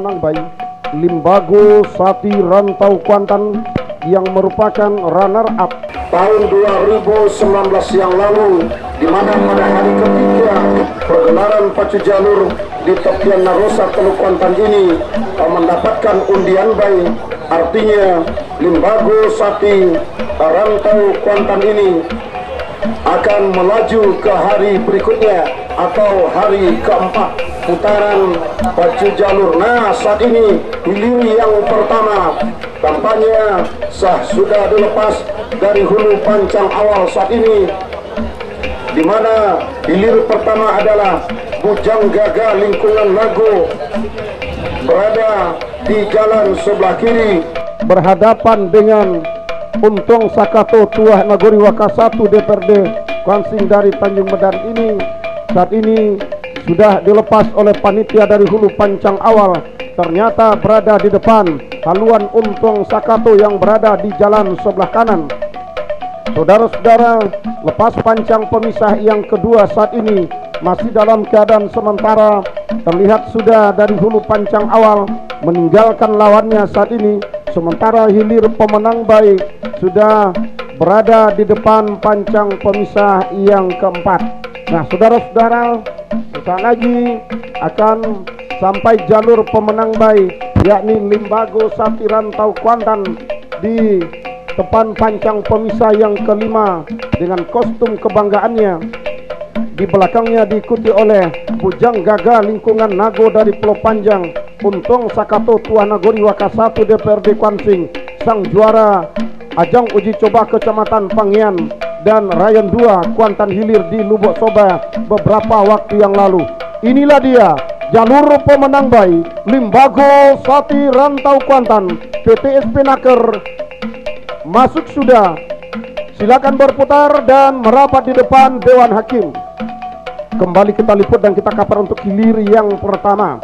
pemenang bayi Limbago Sati Rantau Kuantan yang merupakan runner up tahun 2019 yang lalu, di mana pada hari ketiga pergelaran pacu jalur di Tepian Narosa Teluk Kuantan ini mendapatkan undian bayi. Artinya Limbago Sati Rantau Kuantan ini akan melaju ke hari berikutnya atau hari keempat putaran pacu jalur. Nah, saat ini hilir yang pertama tampaknya sudah dilepas dari hulu pancang awal saat ini, di mana hilir pertama adalah Bujang Gaga Lingkungan Nago berada di jalan sebelah kiri berhadapan dengan Untung Sakato Tuah Nagori Waka 1 DPRD Kwansing dari Tanjung Medan ini saat ini sudah dilepas oleh panitia dari hulu pancang awal. Ternyata berada di depan haluan Untung Sakato yang berada di jalan sebelah kanan. Saudara-saudara, lepas pancang pemisah yang kedua saat ini masih dalam keadaan sementara. Terlihat sudah dari hulu pancang awal meninggalkan lawannya saat ini, sementara hilir pemenang baik sudah berada di depan pancang pemisah yang keempat. Nah, saudara-saudara, sesaat lagi akan sampai jalur pemenang baik, yakni Limbago Sati Rantau Kuantan di depan pancang pemisah yang kelima dengan kostum kebanggaannya. Di belakangnya diikuti oleh Bujang Gaga Lingkungan Nago dari Pulau Panjang, Untung Sakato Tuah Nagori Waka 1 DPRD Kwansing, sang juara ajang uji coba Kecamatan Pangian dan Rayon 2 Kuantan Hilir di Lubuk Soba beberapa waktu yang lalu. Inilah dia jalur pemenang bayi Limbago Sati Rantau Kuantan. PT Spinaker masuk sudah, silakan berputar dan merapat di depan Dewan Hakim. Kembali kita liput dan kita kabar untuk hilir yang pertama.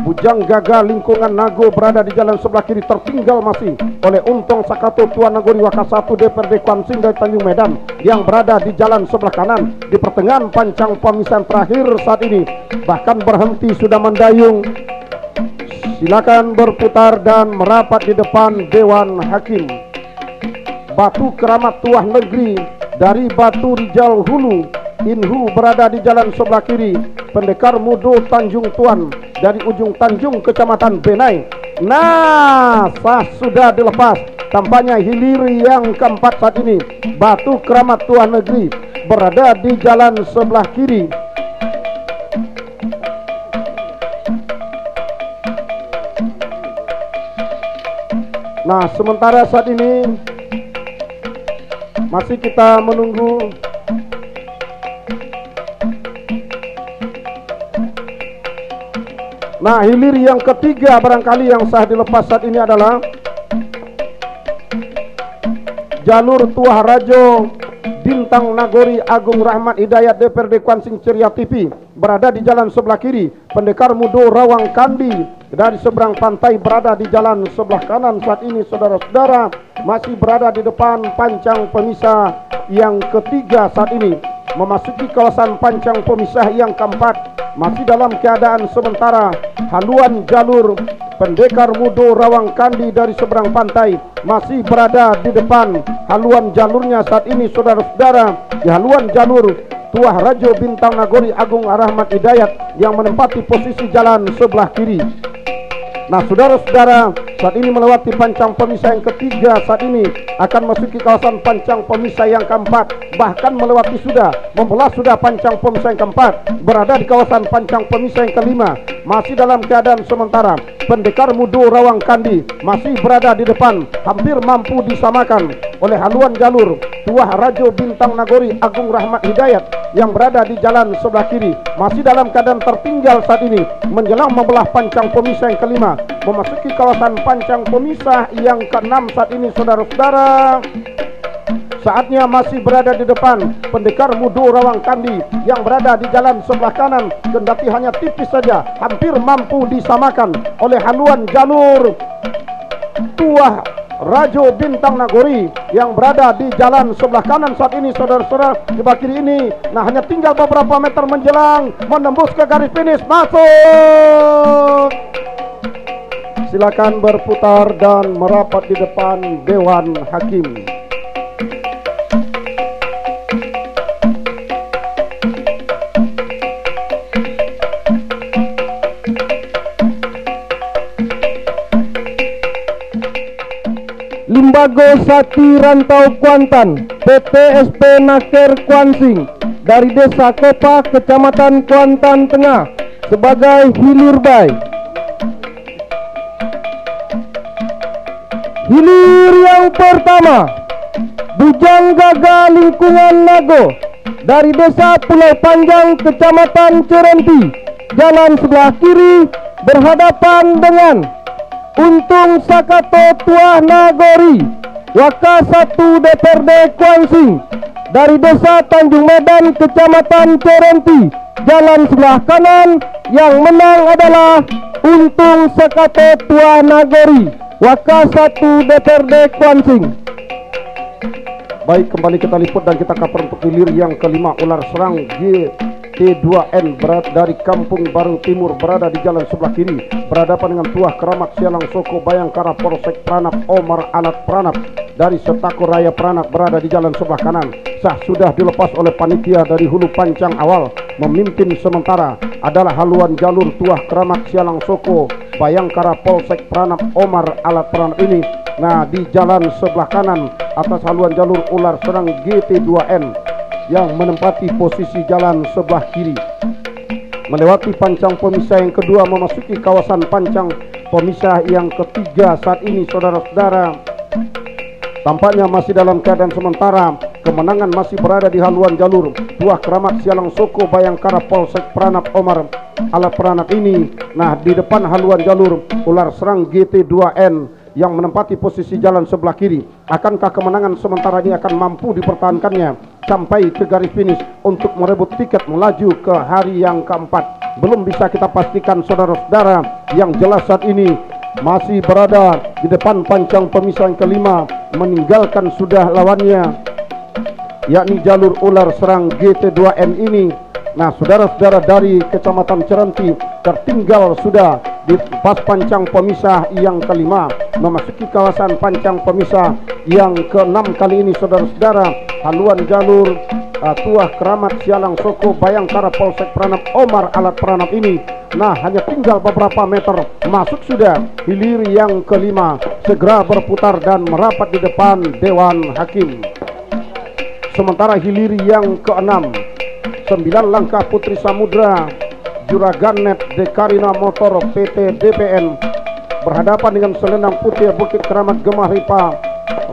Bujang Gaga Lingkungan Nago berada di jalan sebelah kiri, tertinggal masih oleh Untung Sakato Tuan Nagori Waka 1 DPRD Kwansing dari Tanjung Medan yang berada di jalan sebelah kanan di pertengahan pancang pemisahan terakhir saat ini, bahkan berhenti sudah mendayung. Silakan berputar dan merapat di depan Dewan Hakim. Batu Keramat Tuah Negeri dari Batu Rijal Hulu Inhu berada di jalan sebelah kiri. Pendekar Mudo Tanjung Tuan dari ujung Tanjung Kecamatan Benai. Nah, sudah dilepas. Tampaknya hilir yang keempat saat ini. Batu Keramat Tuan Negeri berada di jalan sebelah kiri. Nah, sementara saat ini masih kita menunggu Nah, hilir yang ketiga barangkali yang sah dilepas saat ini adalah jalur Tuah Rajo Bintang Nagori Agung Rahmat Hidayat DPRD Kwansing Ceria TV berada di jalan sebelah kiri. Pendekar Mudo Rawang Kandi dari seberang pantai berada di jalan sebelah kanan saat ini. Saudara-saudara, masih berada di depan pancang pemisah yang ketiga saat ini. Memasuki kawasan pancang pemisah yang keempat masih dalam keadaan sementara. Haluan jalur Pendekar Mudo Rawang Kandi dari seberang pantai masih berada di depan haluan jalurnya saat ini, saudara-saudara. Di haluan jalur Tuah Rajo Bintang Nagori Agung Rahmat Hidayat yang menempati posisi jalan sebelah kiri. Nah, saudara-saudara, saat ini melewati pancang pemisah yang ketiga, saat ini akan masuki kawasan pancang pemisah yang keempat, bahkan melewati membelah sudah pancang pemisah yang keempat, berada di kawasan pancang pemisah yang kelima, masih dalam keadaan sementara. Pendekar Mudo Rawang Kandi masih berada di depan, hampir mampu disamakan oleh haluan jalur Tuah Rajo Bintang Nagori Agung Rahmat Hidayat yang berada di jalan sebelah kiri, masih dalam keadaan tertinggal saat ini, menjelang membelah pancang pemisah yang kelima, memasuki kawasan pancang pemisah yang keenam saat ini, saudara-saudara. Saatnya masih berada di depan Pendekar Mudo Rawang Kandi yang berada di jalan sebelah kanan, kendati hanya tipis saja, hampir mampu disamakan oleh haluan jalur Tuah Rajo Bintang Nagori yang berada di jalan sebelah kanan saat ini, saudara-saudara. Di sebelah kiri ini, nah, hanya tinggal beberapa meter menjelang menembus ke garis finish. Masuk Silakan berputar dan merapat di depan Dewan Hakim. Limbago Sati Rantau Kuantan, PT SP Naker Kuansing, dari Desa Kopa, Kecamatan Kuantan Tengah, sebagai hilir bay. Hilir yang pertama, Bujang Gaga Lingkungan Nago, dari Desa Pulau Panjang, Kecamatan Cerenti, jalan sebelah kiri berhadapan dengan Untung Sakato Tuah Nagori, Waka 1 DPRD Kuansing, dari Desa Tanjung Medan, Kecamatan Cerenti, jalan sebelah kanan. Yang menang adalah Untung Sakato Tuah Nagori, Waka 1 DPRD Kuansing. Baik, kembali kita liput dan kita cover untuk hilir yang kelima. Ular serang GT2N dari Kampung Baru Timur, berada di jalan sebelah kiri berhadapan dengan Tuah Keramat Sialang Soko Bayangkara Polsek Pranap Omar Alat Pranap dari Setako Raya Pranap, berada di jalan sebelah kanan. Sah sudah dilepas oleh panitia dari hulu pancang awal. Memimpin sementara adalah haluan jalur Tuah Keramat Sialang Soko Bayangkara Polsek Pranap Omar Alat Pranap ini. Nah, di jalan sebelah kanan atas haluan jalur ular serang GT2N yang menempati posisi jalan sebelah kiri. Melewati pancang pemisah yang kedua, memasuki kawasan pancang pemisah yang ketiga. Saat ini saudara-saudara, tampaknya masih dalam keadaan sementara. Kemenangan masih berada di haluan jalur Tuah Keramat Sialang Soko Bayangkara Polsek Pranap Omar Alat Pranap ini. Nah, di depan haluan jalur ular serang GT2N yang menempati posisi jalan sebelah kiri. Akankah kemenangan sementara ini akan mampu dipertahankannya sampai ke garis finish untuk merebut tiket melaju ke hari yang keempat? Belum bisa kita pastikan saudara-saudara. Yang jelas saat ini masih berada di depan pancang pemisah yang kelima, meninggalkan sudah lawannya, yakni jalur ular serang GT2N ini. Nah, saudara-saudara, dari Kecamatan Cerenti tertinggal sudah di pas pancang pemisah yang kelima, memasuki kawasan pancang pemisah yang keenam kali ini saudara-saudara. Haluan jalur Tuah Keramat Sialang Soko Bayangkara Polsek Pranap Omar Alat Pranap ini. Nah, hanya tinggal beberapa meter masuk sudah hilir yang kelima. Segera berputar dan merapat di depan Dewan Hakim. Sementara hilir yang keenam, 9 langkah Putri Samudra Juragan Net Dekarina Motor PT DPN berhadapan dengan Selendang Putih Bukit Keramat Gemah Ripa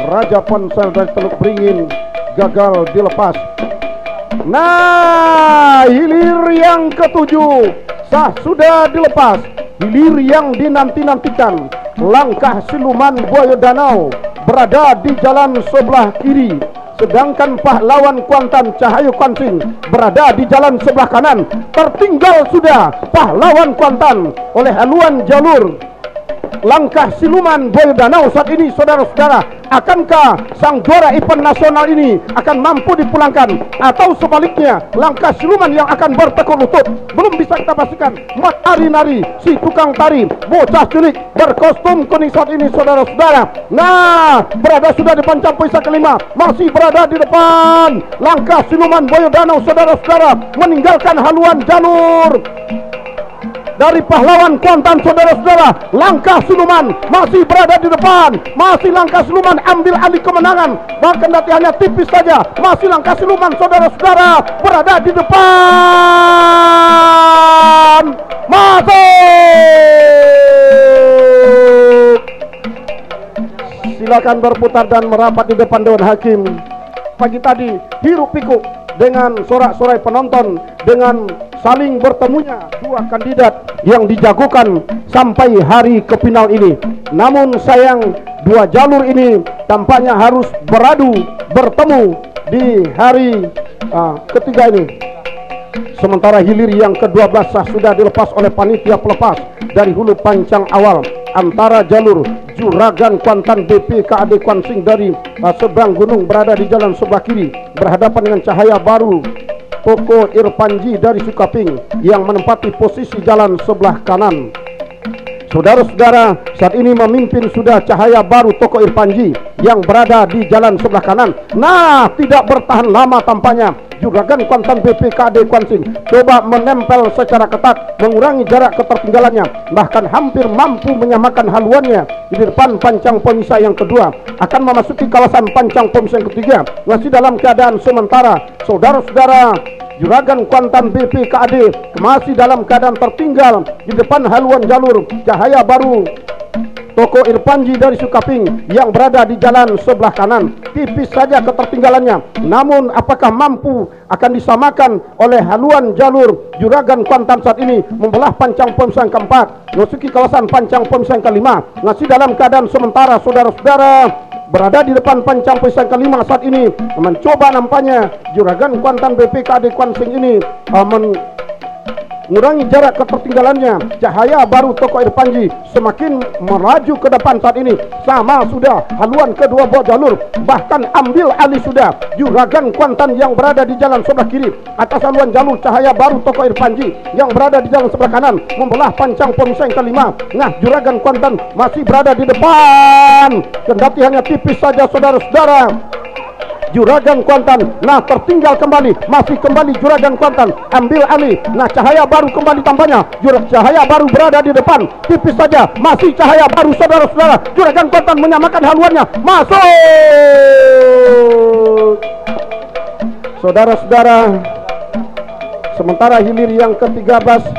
Raja Ponsel dari Teluk Beringin, gagal dilepas. Nah, hilir yang ketujuh sah sudah dilepas. Hilir yang dinanti-nantikan, langkah siluman buaya danau, berada di jalan sebelah kiri. Sedangkan pahlawan Kuantan Cahayu Kuansing berada di jalan sebelah kanan. Tertinggal sudah pahlawan Kuantan oleh haluan jalur langkah siluman buaya danau saat ini saudara-saudara. Akankah sang juara event nasional ini akan mampu dipulangkan, atau sebaliknya langkah siluman yang akan bertekuk lutut? Belum bisa kita pastikan. Mat Ari-nari, si tukang tari bocah cilik berkostum kuning saat ini saudara-saudara. Nah, berada sudah di pancang pemisah kelima, masih berada di depan langkah siluman buaya danau saudara-saudara, meninggalkan haluan jalur dari pahlawan Kuantan saudara-saudara. Langkah siluman masih berada di depan, masih langkah siluman ambil alih kemenangan, bahkan nanti hanya tipis saja. Masih langkah siluman saudara-saudara berada di depan, masuk. Silakan berputar dan merapat di depan Dewan Hakim. Pagi tadi hiruk pikuk dengan sorak-sorai penonton, dengan saling bertemunya dua kandidat yang dijagokan sampai hari ke final ini. Namun sayang, dua jalur ini tampaknya harus beradu bertemu di hari ketiga ini. Sementara hilir yang ke-12 sah sudah dilepas oleh panitia pelepas dari hulu pancang awal antara jalur Juragan Kuantan BPKAD Kuansing dari seberang gunung, berada di jalan sebelah kiri berhadapan dengan Cahaya Baru Toko Irpanji dari Sukaping yang menempati posisi jalan sebelah kanan. Saudara-saudara, saat ini memimpin sudah Cahaya Baru Toko Irfanji yang berada di jalan sebelah kanan. Nah, tidak bertahan lama tampaknya Juragan Kuantan BPKAD Kuansing coba menempel secara ketat, mengurangi jarak ketertinggalannya, bahkan hampir mampu menyamakan haluannya di depan pancang pemisah yang kedua. Akan memasuki kawasan pancang pemisah yang ketiga, masih dalam keadaan sementara. Saudara-saudara, Juragan Kuantan BPKAD masih dalam keadaan tertinggal di depan haluan jalur Cahaya Baru Toko Irfanji dari Sukaping yang berada di jalan sebelah kanan. Tipis saja ketertinggalannya, namun apakah mampu akan disamakan oleh haluan jalur Juragan Kuantan saat ini membelah pancang pemisah yang keempat, memasuki kawasan pancang pemisah yang kelima. Masih dalam keadaan sementara, saudara-saudara, berada di depan pancang pemisah yang kelima saat ini. Mencoba nampaknya Juragan Kuantan BPKAD Kuansing ini mengurangi jarak ketertinggalannya. Cahaya Baru Toko Irfanji semakin melaju ke depan saat ini. Sama sudah haluan kedua buah jalur, bahkan ambil alih sudah Juragan Kuantan yang berada di jalan sebelah kiri atas haluan jalur Cahaya Baru Toko Irfanji yang berada di jalan sebelah kanan membelah pancang pemisah yang kelima. Nah, Juragan Kuantan masih berada di depan, kendati hanya tipis saja, saudara-saudara. Juragan Kuantan, nah tertinggal kembali, masih kembali Juragan Kuantan ambil alih. Nah, Cahaya Baru kembali tampaknya, Cahaya Baru berada di depan, tipis saja, masih Cahaya Baru, saudara-saudara. Juragan Kuantan menyamakan haluannya, masuk. Saudara-saudara, sementara hilir yang ke-13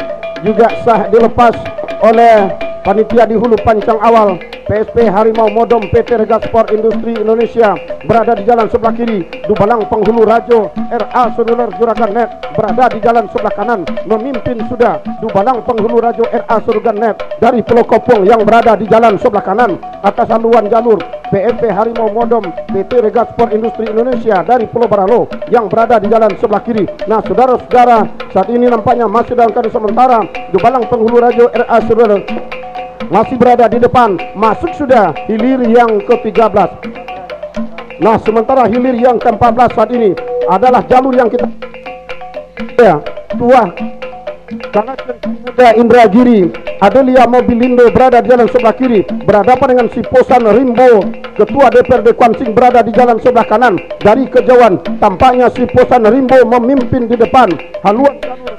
juga sah dilepas oleh panitia di hulu pancang awal. PSP Harimau Modom PT Regasport Industri Indonesia berada di jalan sebelah kiri. Dubalang Penghulu Rajo RA Seluler Juragan Net berada di jalan sebelah kanan. Memimpin sudah Dubalang Penghulu Rajo RA Juragan Net dari Pulau Kopong yang berada di jalan sebelah kanan atas haluan jalur PSP Harimau Modom PT Regasport Industri Indonesia dari Pulau Baralo yang berada di jalan sebelah kiri. Nah, saudara-saudara, saat ini nampaknya masih dalam keadaan sementara. Dubalang Penghulu Rajo RA Seluler masih berada di depan, masuk sudah hilir yang ke-13. Nah, sementara hilir yang ke-14 saat ini adalah jalur yang kita tua karena muda Indragiri Adelia Mobilindo berada di jalan sebelah kiri berhadapan dengan Siposan Rimbo Ketua DPRD Kuansing berada di jalan sebelah kanan. Dari kejauhan tampaknya Siposan Rimbo memimpin di depan haluan jalur.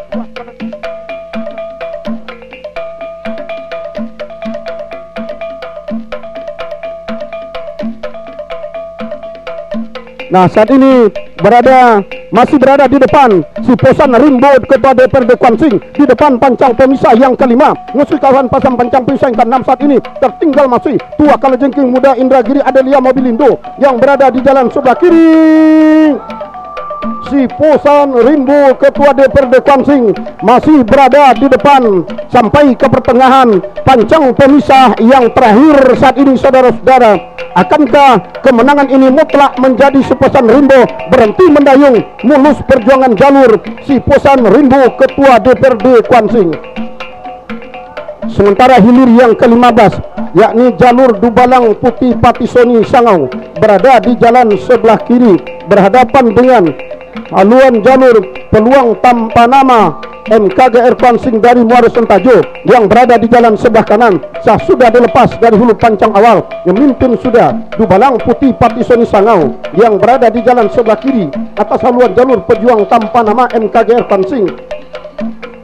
Nah, saat ini masih berada di depan Siposan Rimbo Ketua DPRD Kuansing di depan pancang pemisah yang kelima. Musuh kawasan pasang pancang pemisah yang ke-6 saat ini tertinggal masih tua kalajengking muda Indragiri Adelia Mobilindo yang berada di jalan sebelah kiri. Siposan Rimbo Ketua DPRD Kuansing masih berada di depan sampai ke pertengahan pancang pemisah yang terakhir saat ini, saudara-saudara. Akankah kemenangan ini mutlak menjadi Siposan Rimbo berhenti mendayung mulus perjuangan jalur Siposan Rimbo Ketua DPRD Kuansing? Sementara hilir yang ke-15 yakni jalur Dubalang Putih Patisoni Sangau berada di jalan sebelah kiri berhadapan dengan haluan jalur Peluang Tanpa Nama MKGR Kuansing dari Muara Sentajo yang berada di jalan sebelah kanan. Sudah dilepas dari hulu pancang awal. Memimpin sudah Dubalang Putih Patisoni Sangau yang berada di jalan sebelah kiri atas haluan jalur Pejuang Tanpa Nama MKGR Kuansing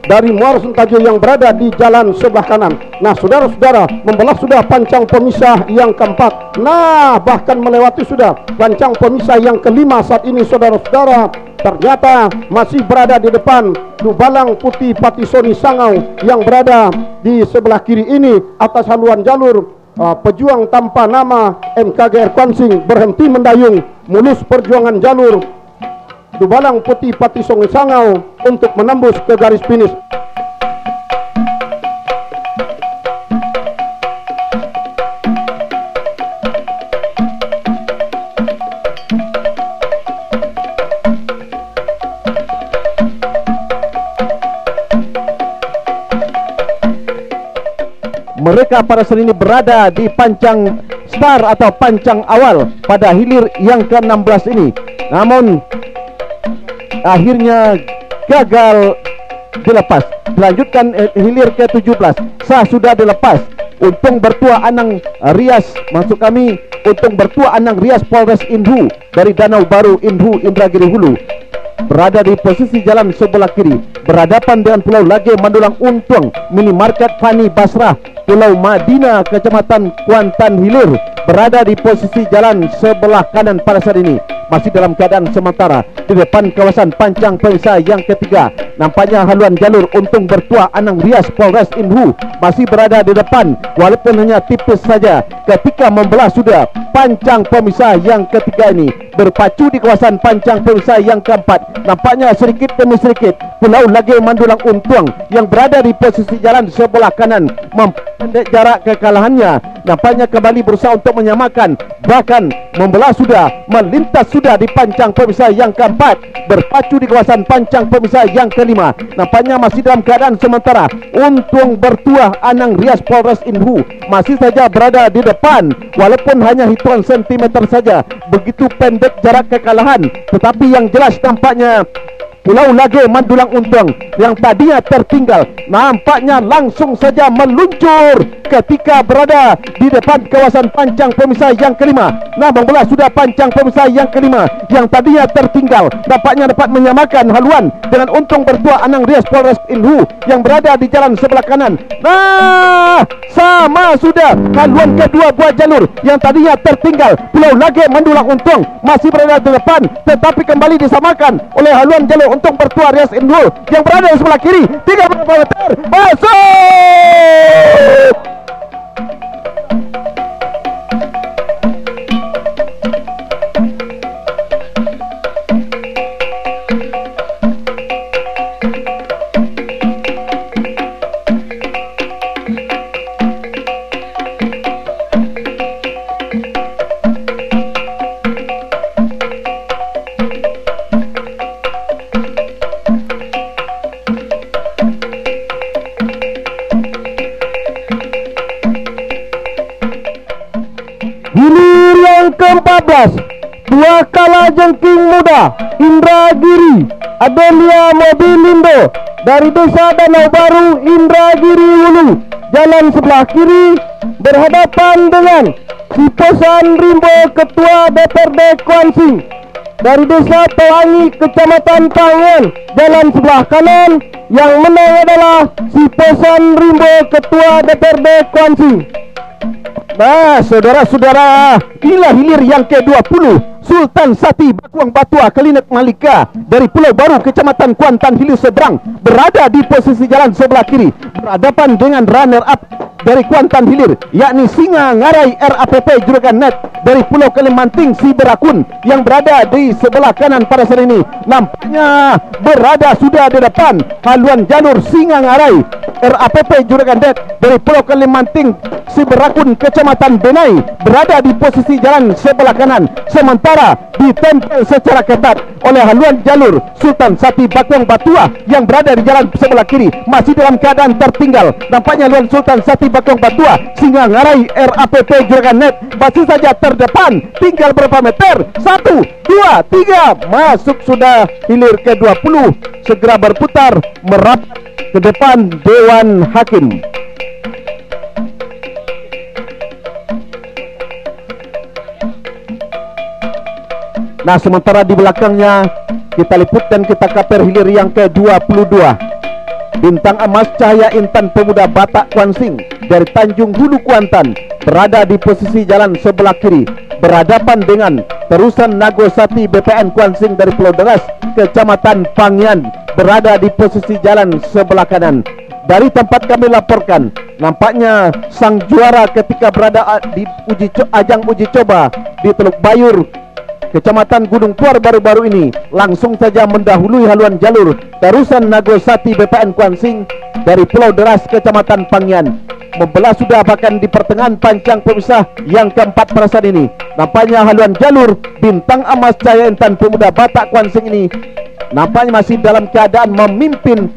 dari Muara Sentajo yang berada di jalan sebelah kanan. Nah, saudara-saudara, membelah sudah pancang pemisah yang keempat. Nah, bahkan melewati sudah pancang pemisah yang kelima saat ini, saudara-saudara. Ternyata masih berada di depan Dubalang Putih Patisoni Sangau yang berada di sebelah kiri ini atas haluan jalur Pejuang Tanpa Nama MKGR Kuansing berhenti mendayung mulus perjuangan jalur Dubalang Putih Patisoni Sangau untuk menembus ke garis finish. Mereka para seni ini berada di pancang start atau pancang awal pada hilir yang ke-16 ini. Namun akhirnya gagal dilepas. Dilanjutkan hilir ke-17. Sudah dilepas Untung Bertua Anang Rias, maksud kami Untung Bertua Anang Rias Polres Inhu dari Danau Baru Inhu Indragiri Hulu, berada di posisi jalan sebelah kiri berhadapan dengan Pulau Lage Mandulang Untung, Minimarket Fani Basrah, Pulau Madina Kecamatan Kuantan Hilir, berada di posisi jalan sebelah kanan pada saat ini masih dalam keadaan sementara di depan kawasan Pancang Pemisah yang ketiga. Nampaknya haluan jalur Untung Bertua Anang Rias Polres Inhu masih berada di depan walaupun hanya tipis saja ketika membelah sudah Pancang Pemisah yang ketiga ini berpacu di kawasan Pancang Pemisah yang keempat. Nampaknya sedikit demi sedikit Pulau Lage Mandulang Untung yang berada di posisi jalan sebelah kanan memperpendek jarak kekalahannya. Nampaknya kembali berusaha untuk menyamakan, bahkan membelah sudah, melintas sudah di Pancang Pemisah yang keempat, berpacu di kawasan Pancang Pemisah yang kelima. Nampaknya masih dalam keadaan sementara Untung Bertua Anang Rias Polres Inhu masih saja berada di depan walaupun hanya hitungan sentimeter saja. Begitu pendek jarak kekalahan, tetapi yang jelas nampaknya Pulau Lage Mandulang Untung yang tadinya tertinggal nampaknya langsung saja meluncur ketika berada di depan kawasan Pancang Pemisah yang kelima. Nah, membelah sudah Pancang Pemisah yang kelima yang tadinya tertinggal nampaknya dapat menyamakan haluan dengan Untung Bertua Anang Rias Polres Inhu yang berada di jalan sebelah kanan. Nah, sama sudah haluan kedua buah jalur yang tadinya tertinggal. Pulau Lage Mandulang Untung masih berada di depan tetapi kembali disamakan oleh haluan jalur Untung Bertua Rias Inhu yang berada di sebelah kiri 30 meter masuk. Hilir yang ke-14, dua kala jengking muda Indragiri Adelia Mobilindo dari Desa Danau Baru Indragiri Hulu, jalan sebelah kiri berhadapan dengan Siposan Rimbo Ketua DPRD Kuansing dari Desa Pelangi Kecamatan Pangen, jalan sebelah kanan. Yang menang adalah Siposan Rimbo Ketua DPRD Kuansing. Nah, saudara-saudara, inilah hilir yang ke-20 Sultan Sati Bakuang Batua Kelinek Malika dari Pulau Baru Kecamatan Kuantan Hilir Seberang berada di posisi jalan sebelah kiri berhadapan dengan runner up dari Kuantan Hilir yakni Singa Ngarai RAPP Juragan Net dari Pulau Kalimanting Si Berakun yang berada di sebelah kanan pada saat ini. Nampaknya berada sudah di depan haluan jalur Singa Ngarai RAPP Juragan Net dari Pulau Kalimanting Si Berakun Kecamatan Benai berada di posisi jalan sebelah kanan, sementara ditempel secara ketat oleh haluan jalur Sultan Sati Bakuang Batua yang berada di jalan sebelah kiri masih dalam keadaan tertinggal. Nampaknya haluan Sultan Sati Bakuang Batua Singa Ngarai RAPP Juragan Net masih saja terdepan, tinggal berapa meter? 1, 2, 3 masuk sudah hilir ke-20 segera berputar merapat ke depan Dewan Hakim. Nah, sementara di belakangnya kita liput dan kita kaper hilir yang ke-22 Bintang Emas Cahaya Intan Pemuda Batak Kuansing dari Tanjung Hulu Kuantan berada di posisi jalan sebelah kiri berhadapan dengan terusan Nagosati BPN Kuansing dari Pulau Deras Kecamatan Pangian berada di posisi jalan sebelah kanan. Dari tempat kami laporkan, nampaknya sang juara ketika berada di ajang uji coba di Teluk Bayur Kecamatan Gunung Puar baru-baru ini langsung saja mendahului haluan jalur terusan Nagosati BPN Kuansing dari Pulau Deras Kecamatan Pangian. Membelah sudah bahkan di pertengahan Pancang Pemisah yang keempat pada saat ini. Nampaknya haluan jalur Bintang Emas Cahaya Intan Pemuda Batak Kuansing ini nampaknya masih dalam keadaan memimpin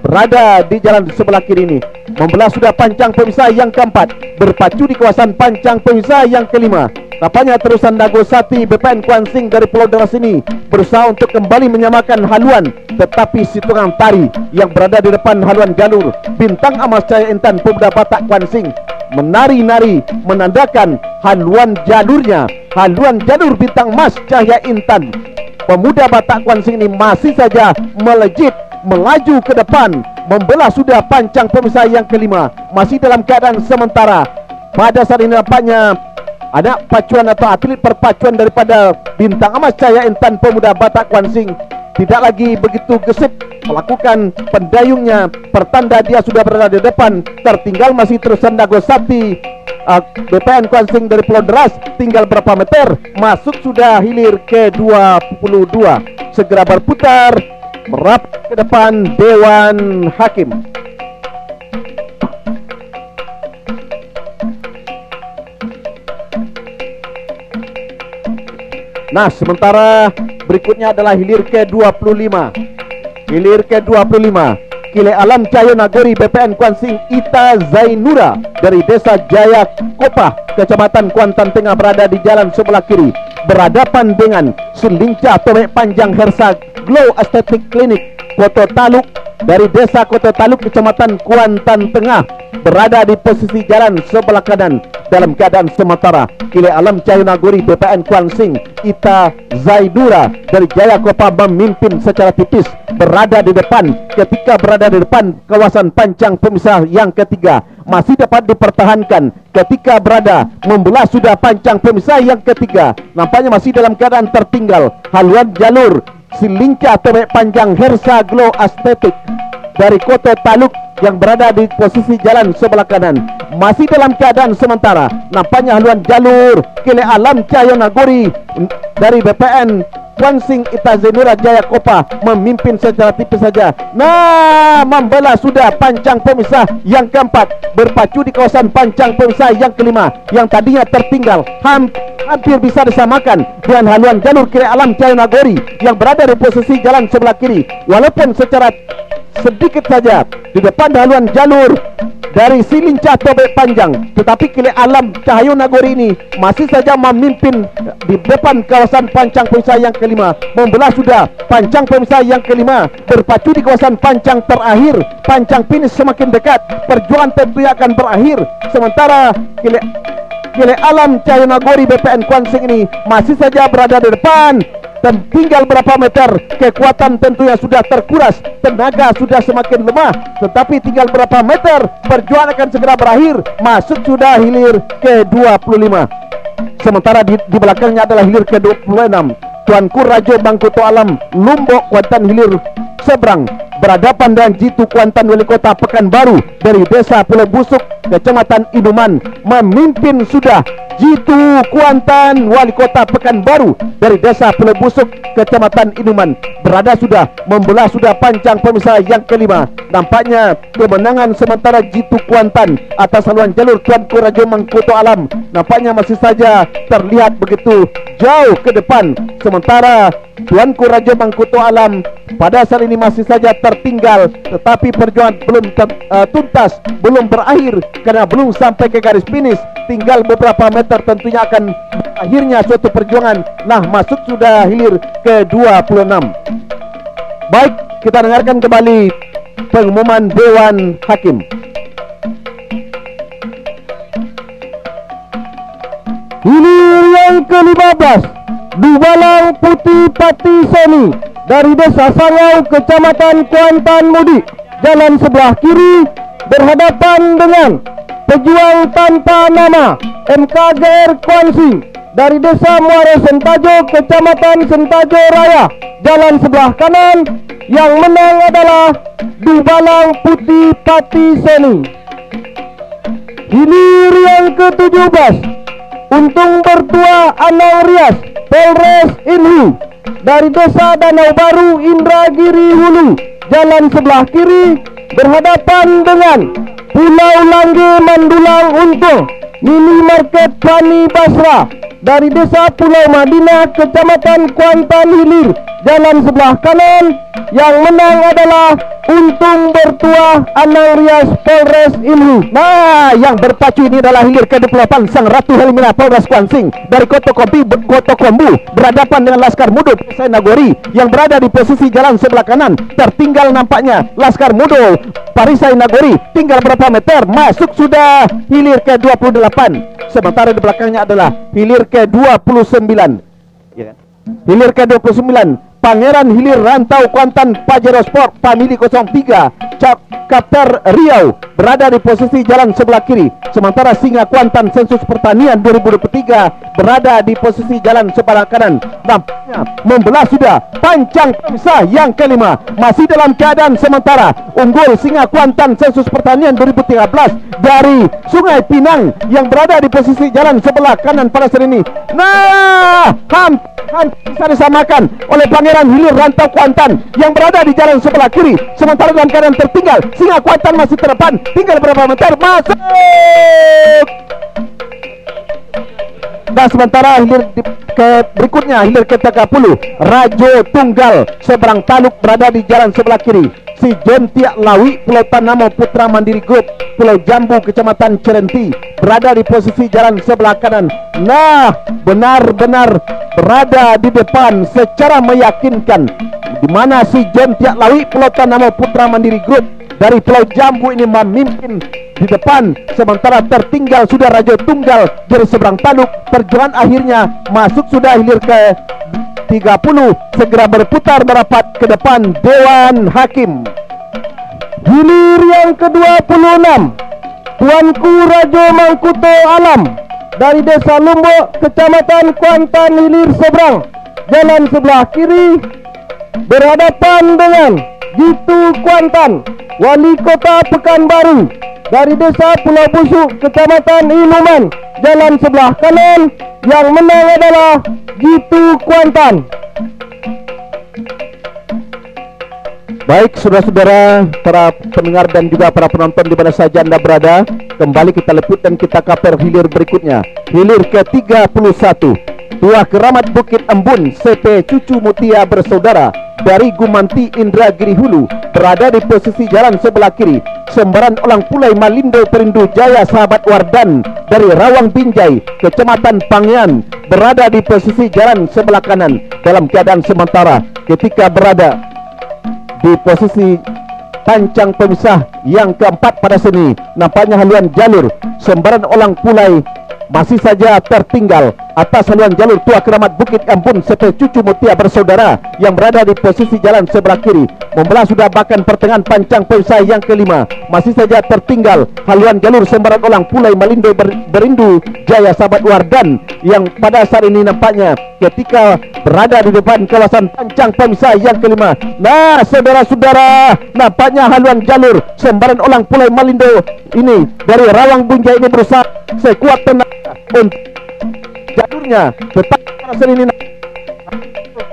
berada di jalan sebelah kiri ini. Membelah sudah pancang pemisah yang keempat, berpacu di kawasan pancang pemisah yang kelima. Tampaknya terusan Dago Sati BPN Kuan Sing dari Pulau Deras ini berusaha untuk kembali menyamakan haluan, tetapi si tukang tari yang berada di depan haluan jalur Bintang Emas Cahaya Intan Pemuda Batak Kuan Sing menari-nari menandakan haluan jalurnya, haluan jalur Bintang Emas Cahaya Intan Pemuda Batak Kuan Sing ini masih saja melejit melaju ke depan, membelah sudah pancang pemisah yang kelima, masih dalam keadaan sementara. Pada saat ini nampaknya anak pacuan atau atlet perpacuan daripada Bintang Emas Cahaya Intan Pemuda Batak Kuan Sing tidak lagi begitu gesit melakukan pendayungnya, pertanda dia sudah berada di depan. Tertinggal masih terusan Dago Sati BPN Kuan Sing dari Pulau Deras, tinggal berapa meter masuk sudah hilir ke-22. Segera berputar merap ke depan Dewan Hakim. Nah, sementara berikutnya adalah hilir ke-25. Hilir ke-25, Kile Alam Cahyo Nagori BPN Kuan Sing Ita Zainura dari Desa Jaya Kopah, Kecamatan Kuantan Tengah berada di jalan sebelah kiri, berhadapan dengan Sulinca Tomek Panjang Hersa Glow Aesthetic Clinic Koto Taluk dari Desa Koto Taluk, Kecamatan Kuantan Tengah, berada di posisi jalan sebelah kanan dalam keadaan sementara. Kile Alam Cahyo Nagori BPN Kuan Sing Ita Zaidura dari Jaya Kopah memimpin secara tipis, berada di depan. Ketika berada di depan kawasan pancang pemisah yang ketiga masih dapat dipertahankan. Ketika berada membelah sudah pancang pemisah yang ketiga, nampaknya masih dalam keadaan tertinggal. Haluan jalur Silingka Tomek Panjang Hersa Glow Aesthetic dari Koto Taluk yang berada di posisi jalan sebelah kanan masih dalam keadaan sementara. Nampaknya haluan jalur Kile Alam Cahyo Nagori dari BPN Kuan Sing Ita Zainura Jaya Kopah memimpin secara tipis saja. Nah, membelah sudah pancang pemisah yang keempat, berpacu di kawasan pancang pemisah yang kelima yang tadinya tertinggal, hampir bisa disamakan dengan haluan jalur Kile Alam Cahyo Nagori yang berada di posisi jalan sebelah kiri, walaupun secara sedikit saja di depan haluan jalur dari Silinca Tomek Panjang, tetapi Kile Alam Cahyo Nagori ini masih saja memimpin di depan kawasan pancang pemisah yang kelima. Membelah sudah pancang pemisah yang kelima, berpacu di kawasan pancang terakhir. Pancang finish semakin dekat, perjuangan tentunya akan berakhir. Sementara Kile Alam Cahyo Nagori BPN Kuan Sing ini masih saja berada di depan. Dan tinggal berapa meter, kekuatan tentunya sudah terkuras, tenaga sudah semakin lemah, tetapi tinggal berapa meter, perjuangan akan segera berakhir. Masuk sudah hilir ke-25. Sementara di belakangnya adalah hilir ke-26. Tuanku Rajo Bangkuto Alam Lombok Kuantan hilir seberang, berhadapan dengan Jitu Kuantan Wali Kota Pekanbaru dari Desa Pulau Busuk, Kecamatan Inuman. Memimpin sudah Jitu Kuantan Wali Kota Pekanbaru dari Desa Pulau Busuk, Kecamatan Inuman, berada sudah membelah sudah pancang pemisah yang kelima. Nampaknya kemenangan sementara Jitu Kuantan atas haluan jalur Tuanku Rajo Bangkuto Alam nampaknya masih saja terlihat begitu jauh ke depan. Sementara Tuanku Rajo Bangkuto Alam pada saat ini masih saja tertinggal, tetapi perjuangan belum tuntas, belum berakhir karena belum sampai ke garis finish. Tinggal beberapa meter tentunya akan akhirnya suatu perjuangan. Nah, masuk sudah hilir ke-26. Baik, kita dengarkan kembali pengumuman Dewan Hakim. Hilir yang ke-15, Dubalang Putih Pati Seni dari Desa Sangau, Kecamatan Kuantan Mudik, jalan sebelah kiri, berhadapan dengan pejuang tanpa nama MKGR Kuan Sing dari Desa Muara Sentajo, Kecamatan Sentajo Raya, jalan sebelah kanan. Yang menang adalah Dubalang Putih Pati Seni. Hilir yang ke-17, Untung Bertua Anang Rias Polres Inhu dari Desa Danau Baru Indragiri Hulu, jalan sebelah kiri, berhadapan dengan Pulau Langge Mandulang Untung Minimarket Pani Basra dari Desa Pulau Madinah, Kecamatan Kuantan Hilir, jalan sebelah kanan. Yang menang adalah Untung Bertuah Anang Rias Polres Inhu. Nah, yang berpacu ini adalah hilir ke-28 Sang Ratu Helmina Polres Kuansing dari Kota Kombu berhadapan dengan Laskar Mudo Perisai Nagori yang berada di posisi jalan sebelah kanan. Tertinggal nampaknya Laskar Mudo Perisai Nagori, tinggal berapa meter, masuk sudah hilir ke-28. Sementara di belakangnya adalah hilir ke-29. Ya kan? Hilir ke-29 Pangeran Hilir Rantau Kuantan Pajero Sport Family 03 Kapter Riau berada di posisi jalan sebelah kiri. Sementara Singa Kuantan Sensus Pertanian 2023 berada di posisi jalan sebelah kanan. Nampaknya membelah sudah. Pancang pemisah yang kelima masih dalam keadaan sementara. Unggul Singa Kuantan Sensus Pertanian 2013 dari Sungai Pinang yang berada di posisi jalan sebelah kanan pada saat ini. Nah, bisa disamakan oleh Pangeran Hilir Rantau Kuantan yang berada di jalan sebelah kiri. Sementara dalam keadaan tertinggal Singa Kuantan masih terdepan, tinggal berapa meter, masuk. Dan sementara hilir berikutnya hilir ke-30 Rajo Tunggal Seberang Taluk berada di jalan sebelah kiri. Si Jontiak Lawi Pulau Tanamo Putra Mandiri Group Pulau Jambu Kecamatan Cerenti berada di posisi jalan sebelah kanan. Nah, benar-benar berada di depan secara meyakinkan, di mana si Jontiak Lawi Pulau Tanamo Putra Mandiri Group dari Pulau Jambu ini memimpin di depan. Sementara tertinggal sudah Rajo Tunggal dari Seberang Taluk. Perjuangan akhirnya masuk sudah hilir ke 30, segera berputar merapat ke depan Dewan Hakim. Hilir yang ke-26 Tuanku Rajo Mangkuto Alam dari Desa Lombok Kecamatan Kuantan Hilir Seberang jalan sebelah kiri berhadapan dengan Jitu Kuantan Wali Kota Pekanbaru dari Desa Pulau Busuk Kecamatan Inuman jalan sebelah kanan. Yang menang adalah Jitu Kuantan. Baik saudara-saudara, para pendengar dan juga para penonton di mana saja Anda berada, kembali kita liput dan kita kaper hilir berikutnya. Hilir ke-31 Tuah Keramat Bukit Embun CP Cucu Mutia Bersaudara dari Gumanti Indragiri Hulu berada di posisi jalan sebelah kiri. Sembaran Olang Pulai Malindo Perindu Jaya Sahabat Wardan dari Rawang Binjai Kecamatan Pangian berada di posisi jalan sebelah kanan dalam keadaan sementara. Ketika berada di posisi pancang pemisah yang keempat pada sini, nampaknya haluan jalur Sembaran Olang Pulai masih saja tertinggal atas haluan jalur Tuah Keramat Bukit Embun CP Cucu Mutia Bersaudara yang berada di posisi jalan sebelah kiri. Membelah sudah bahkan pertengahan pancang pemisah yang kelima, masih saja tertinggal haluan jalur Sembaran Olang Pulai Malindo Berindu Jaya Sahabat Wardan yang pada saat ini nampaknya ketika berada di depan kawasan pancang pemisah yang kelima. Nah saudara-saudara, nampaknya haluan jalur Sembaran Olang Pulai Malindo ini dari Rawang Binjai ini berusaha sekuat tenaga untuk jalurnya, tetap pada saat ini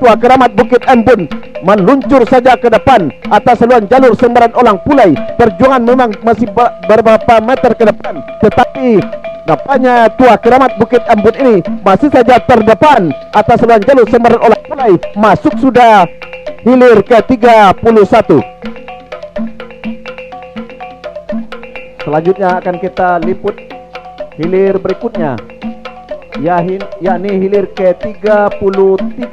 Tuah Keramat Bukit Embun meluncur saja ke depan atas haluan jalur Sembaran Olang Pulai. Perjuangan memang masih beberapa meter ke depan, tetapi nampaknya Tuah Keramat Bukit Embun ini masih saja terdepan atas haluan jalur Sembaran Olang Pulai. Masuk sudah hilir ke-31. Selanjutnya akan kita liput hilir berikutnya, yakni hilir ke-33.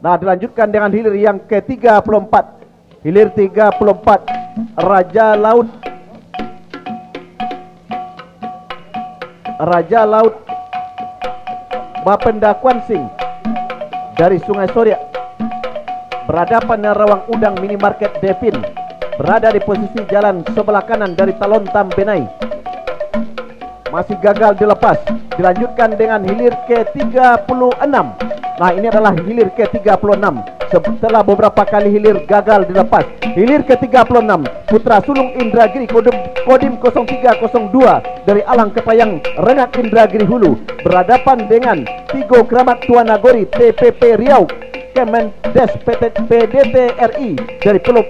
Nah, dilanjutkan dengan hilir yang ke-34. Hilir 34 Raja Laut Bapenda Kuansing dari Sungai Soria berhadapan dengan Rawang Udang Minimarket Devin berada di posisi jalan sebelah kanan dari Talontam Benai. Masih gagal dilepas. Dilanjutkan dengan hilir ke-36. Nah, ini adalah hilir ke-36 setelah beberapa kali hilir gagal dilepas. Hilir ke-36 Putra Sulung Indragiri Kodim 0302 dari Alang Kepayang Rengat Indragiri Hulu berhadapan dengan Tigo Keramat Tuanagori TPP Riau Kemendes PDT RI dari Pulau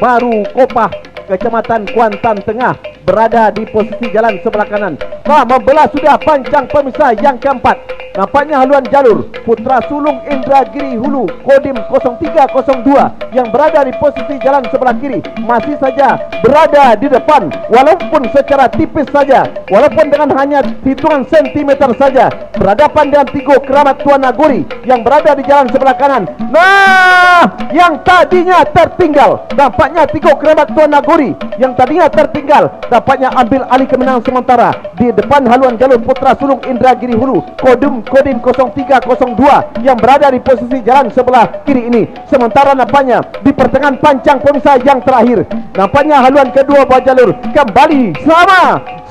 Baru Kopah Kecamatan Kuantan Tengah berada di posisi jalan sebelah kanan. Nah, membelah sudah pancang pemisah yang keempat. nampaknya haluan jalur Putra Sulung Indragiri Hulu Kodim 0302 yang berada di posisi jalan sebelah kiri masih saja berada di depan, walaupun secara tipis saja, walaupun dengan hanya hitungan sentimeter saja, berhadapan dengan Tigo Keramat Tuan Nagori yang berada di jalan sebelah kanan. Nah, yang tadinya tertinggal, nampaknya Tigo Keramat Tuan Nagori yang tadinya tertinggal, nampaknya ambil alih kemenangan sementara di depan haluan jalur Putra Sulung Indragiri Hulu Kodim 0302 yang berada di posisi jalan sebelah kiri ini. Sementara nampaknya di pertengahan pancang pemisah yang terakhir, nampaknya haluan kedua buah jalur kembali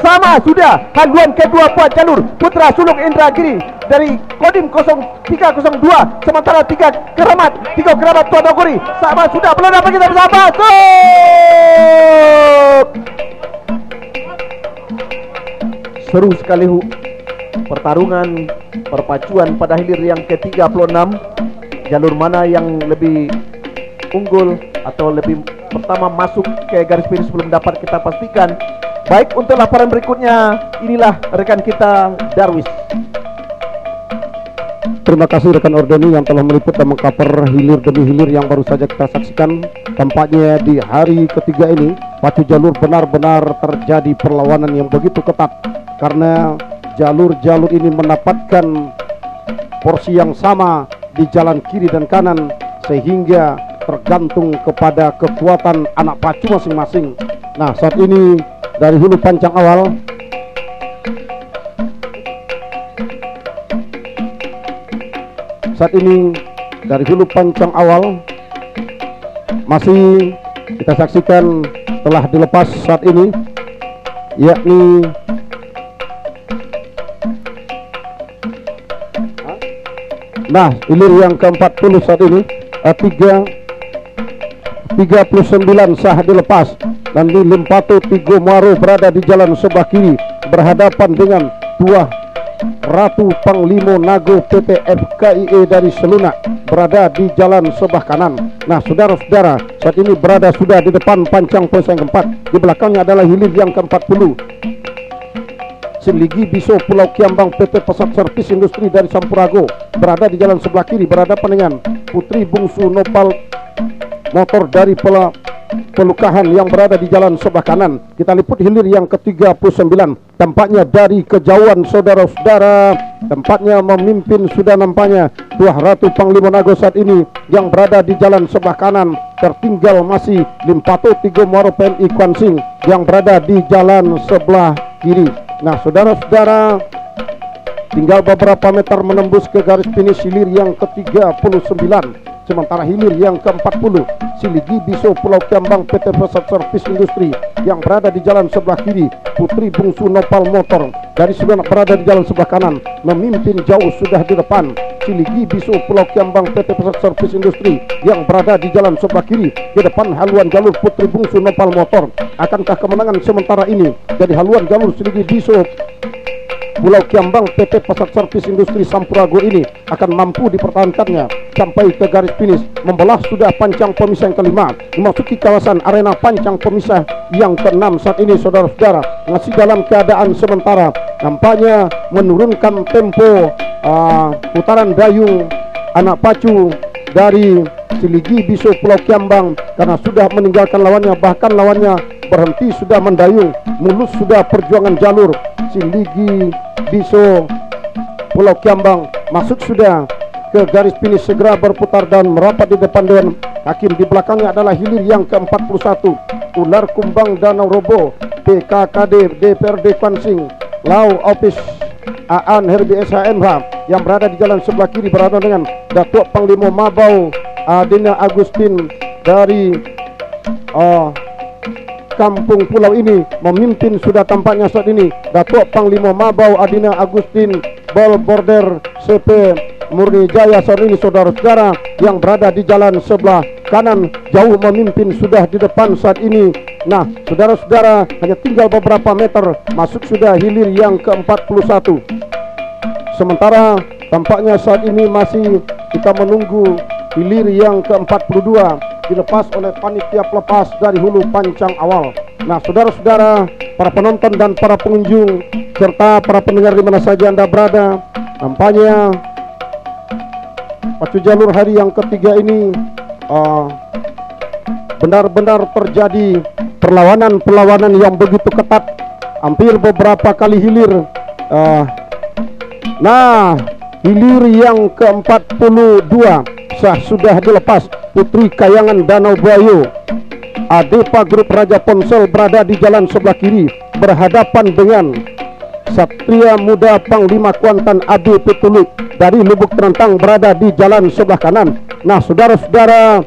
sama sudah haluan kedua buah jalur Putra Sulung Indragiri dari Kodim 0302, sementara Tigo Keramat Tuan Nagori sama sudah. Belum dapat kita bersama. Seru sekali pertarungan perpacuan pada hilir yang ke-36. Jalur mana yang lebih unggul atau lebih pertama masuk ke garis finish belum dapat kita pastikan. Baik, untuk laporan berikutnya, inilah rekan kita Darwis. Terima kasih rekan Ordeni yang telah meliput dan mengcover hilir demi hilir yang baru saja kita saksikan. Tampaknya di hari ketiga ini pacu jalur benar-benar terjadi perlawanan yang begitu ketat, karena jalur-jalur ini mendapatkan porsi yang sama di jalan kiri dan kanan, sehingga tergantung kepada kekuatan anak pacu masing-masing. Nah, saat ini dari hulu pancang awal masih kita saksikan telah dilepas saat ini, yakni hilir yang ke-40 saat ini 39 sah dilepas, dan di Limpato Tigo Muaro berada di jalan sebelah kiri berhadapan dengan Tuah Ratu Panglimo Nago PT FKIE dari Selunak berada di jalan sebelah kanan. Nah, saudara-saudara, saat ini berada sudah di depan pancang pemisah yang keempat. Di belakangnya adalah hilir yang ke-40 Siligi Biso Pulau Kiambang PT Pesat Servis Industri dari Sampurago berada di jalan sebelah kiri berhadapan dengan Putri Bungsu Nopal Motor dari Pelukahan yang berada di jalan sebelah kanan. Kita liput hilir yang ke-39. Tampaknya dari kejauhan saudara-saudara, tempatnya memimpin sudah nampaknya Tuah Ratu Panglima Nago saat ini yang berada di jalan sebelah kanan. Tertinggal masih Limpato Tigo Muaro PMI Kwansing yang berada di jalan sebelah kiri. Nah, saudara-saudara, tinggal beberapa meter menembus ke garis finish hilir yang ke-39. Sementara hilir yang ke-40 Siligi Biso Pulau Kiambang PT Pesat Servis Industri yang berada di jalan sebelah kiri. Putri Bungsu Nopal Motor dari Selunak berada di jalan sebelah kanan, memimpin jauh sudah di depan. Siligi Biso Pulau Kiambang PT Pesat Servis Industri yang berada di jalan sebelah kiri. Di depan haluan jalur Putri Bungsu Nopal Motor. Akankah kemenangan sementara ini jadi haluan jalur Siligi Biso Pulau Kiambang PT Pesat Servis Industri Sampurago ini akan mampu dipertahankannya sampai ke garis finish, membelah sudah pancang pemisah yang kelima, memasuki kawasan arena pancang pemisah yang keenam. Saat ini saudara-saudara masih dalam keadaan sementara, nampaknya menurunkan tempo putaran dayung anak pacu dari Siligi Biso Pulau Kiambang karena sudah meninggalkan lawannya, bahkan lawannya berhenti sudah mendayung. Mulus sudah perjuangan jalur Siligi Biso Pulau Kiambang masuk sudah ke garis finish, segera berputar dan merapat di depan dewan hakim. Di belakangnya adalah hilir yang ke-41 Ular Kumbang Danau Robo PKKD DPRD Kwansing Lau Opis Aan Herbi SHMH yang berada di jalan sebelah kiri berada dengan Datuk Panglima Mabau Adina Agustin dari Kampung Pulau ini, memimpin sudah tampaknya saat ini Datuk Panglima Mabau Adina Agustin Bol Border CP Murni Jaya saat ini saudara-saudara yang berada di jalan sebelah kanan jauh memimpin sudah di depan saat ini. Nah, saudara-saudara, hanya tinggal beberapa meter masuk sudah hilir yang ke-41. Sementara tampaknya saat ini masih kita menunggu hilir yang ke-42 dilepas oleh panitia pelepas dari hulu pancang awal. Nah, saudara-saudara, para penonton dan para pengunjung serta para pendengar di mana saja Anda berada, Nampaknya pacu jalur hari yang ketiga ini benar-benar terjadi perlawanan yang begitu ketat, hampir beberapa kali hilir. Nah, hilir yang ke-42 sudah dilepas. Putri Kayangan Danau Buayu Adepa Grup Raja Ponsel berada di jalan sebelah kiri berhadapan dengan Satria Muda Panglima Kuantan AB Petulik dari Lubuk Terentang berada di jalan sebelah kanan. Nah, saudara-saudara,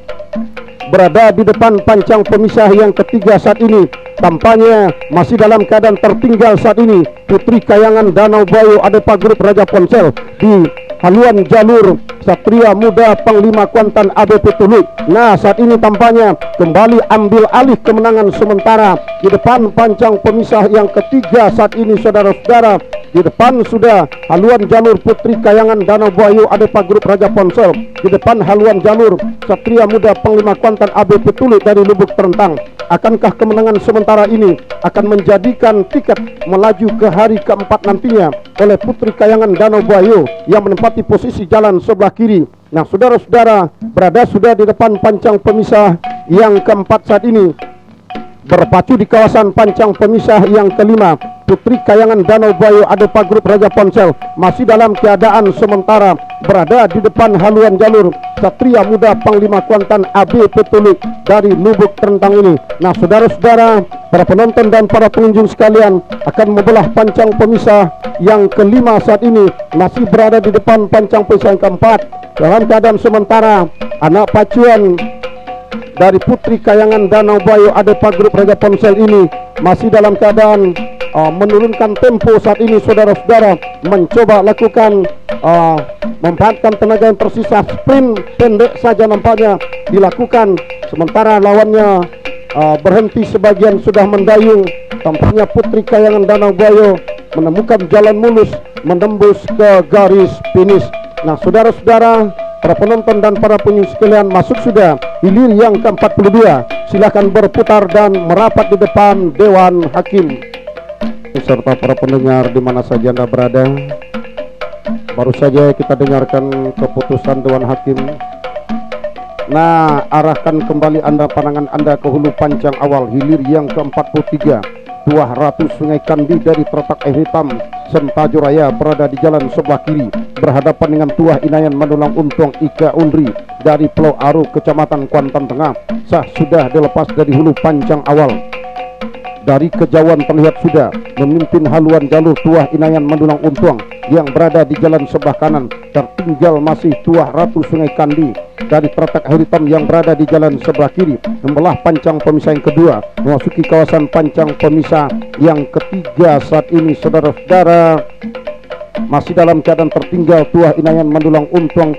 berada di depan pancang pemisah yang ketiga saat ini, tampaknya masih dalam keadaan tertinggal saat ini. Putri Kayangan Danau Buayu Adepa Grup Raja Ponsel di haluan jalur Satria Muda Panglima Kuantan AB Petulik. Nah, saat ini tampaknya kembali ambil alih kemenangan sementara di depan pancang pemisah yang ketiga saat ini, saudara-saudara. Di depan sudah haluan jalur Putri Kayangan Danau Buayu Adepa Grup Raja Ponsel, di depan haluan jalur Satria Muda Panglima Kuantan AB Petulik dari Lubuk Terentang. Akankah kemenangan sementara ini akan menjadikan tiket melaju ke hari keempat nantinya oleh Putri Kayangan Danau Buayu yang menempati posisi jalan sebelah kiri? Nah, saudara-saudara, berada sudah di depan pancang pemisah yang keempat saat ini. Berpacu di kawasan pancang pemisah yang kelima, Putri Kayangan Danau Buayu Adepa Grup Raja Ponsel masih dalam keadaan sementara berada di depan haluan jalur Satria Muda Panglima Kuantan AB Petulik dari Lubuk Terentang ini. Nah, saudara-saudara, para penonton dan para pengunjung sekalian, akan membelah pancang pemisah yang kelima saat ini masih berada di depan pancang pemisah yang keempat dalam keadaan sementara. Anak pacuan dari Putri Kayangan Danau Buayu Adepa Grup Raja Ponsel ini masih dalam keadaan menurunkan tempo saat ini, saudara-saudara, mencoba lakukan memanfaatkan tenaga yang tersisa. Sprint pendek saja nampaknya dilakukan, sementara lawannya berhenti sebagian sudah mendayung. Tampaknya Putri Kayangan Danau Buayu menemukan jalan mulus menembus ke garis finish. Nah, saudara-saudara, para penonton dan para pengunjung sekalian, masuk sudah hilir yang ke-42. Silakan berputar dan merapat di depan Dewan Hakim. Serta para pendengar di mana saja Anda berada, baru saja kita dengarkan keputusan Dewan Hakim. Nah, arahkan kembali Anda pandangan Anda ke hulu pancang awal hilir yang ke-43. Tuah Ratu Sungai Kandi dari Terletak Air Hitam Sentajo Raya berada di jalan sebelah kiri berhadapan dengan Tuah Inayan Manulang Untuang Ika Undri dari Pulau Aru, Kecamatan Kuantan Tengah. Sudah dilepas dari hulu pancang awal. Dari kejauhan terlihat sudah memimpin haluan jalur Tuah Inayan Manulang Untuang yang berada di jalan sebelah kanan. Tertinggal masih Tuah Ratu Sungai Kandi dari Terletak Air Hitam yang berada di jalan sebelah kiri, membelah pancang pemisah yang kedua, memasuki kawasan pancang pemisah yang ketiga saat ini, saudara-saudara. Masih dalam keadaan tertinggal Tuah Inayan Manulang Untuang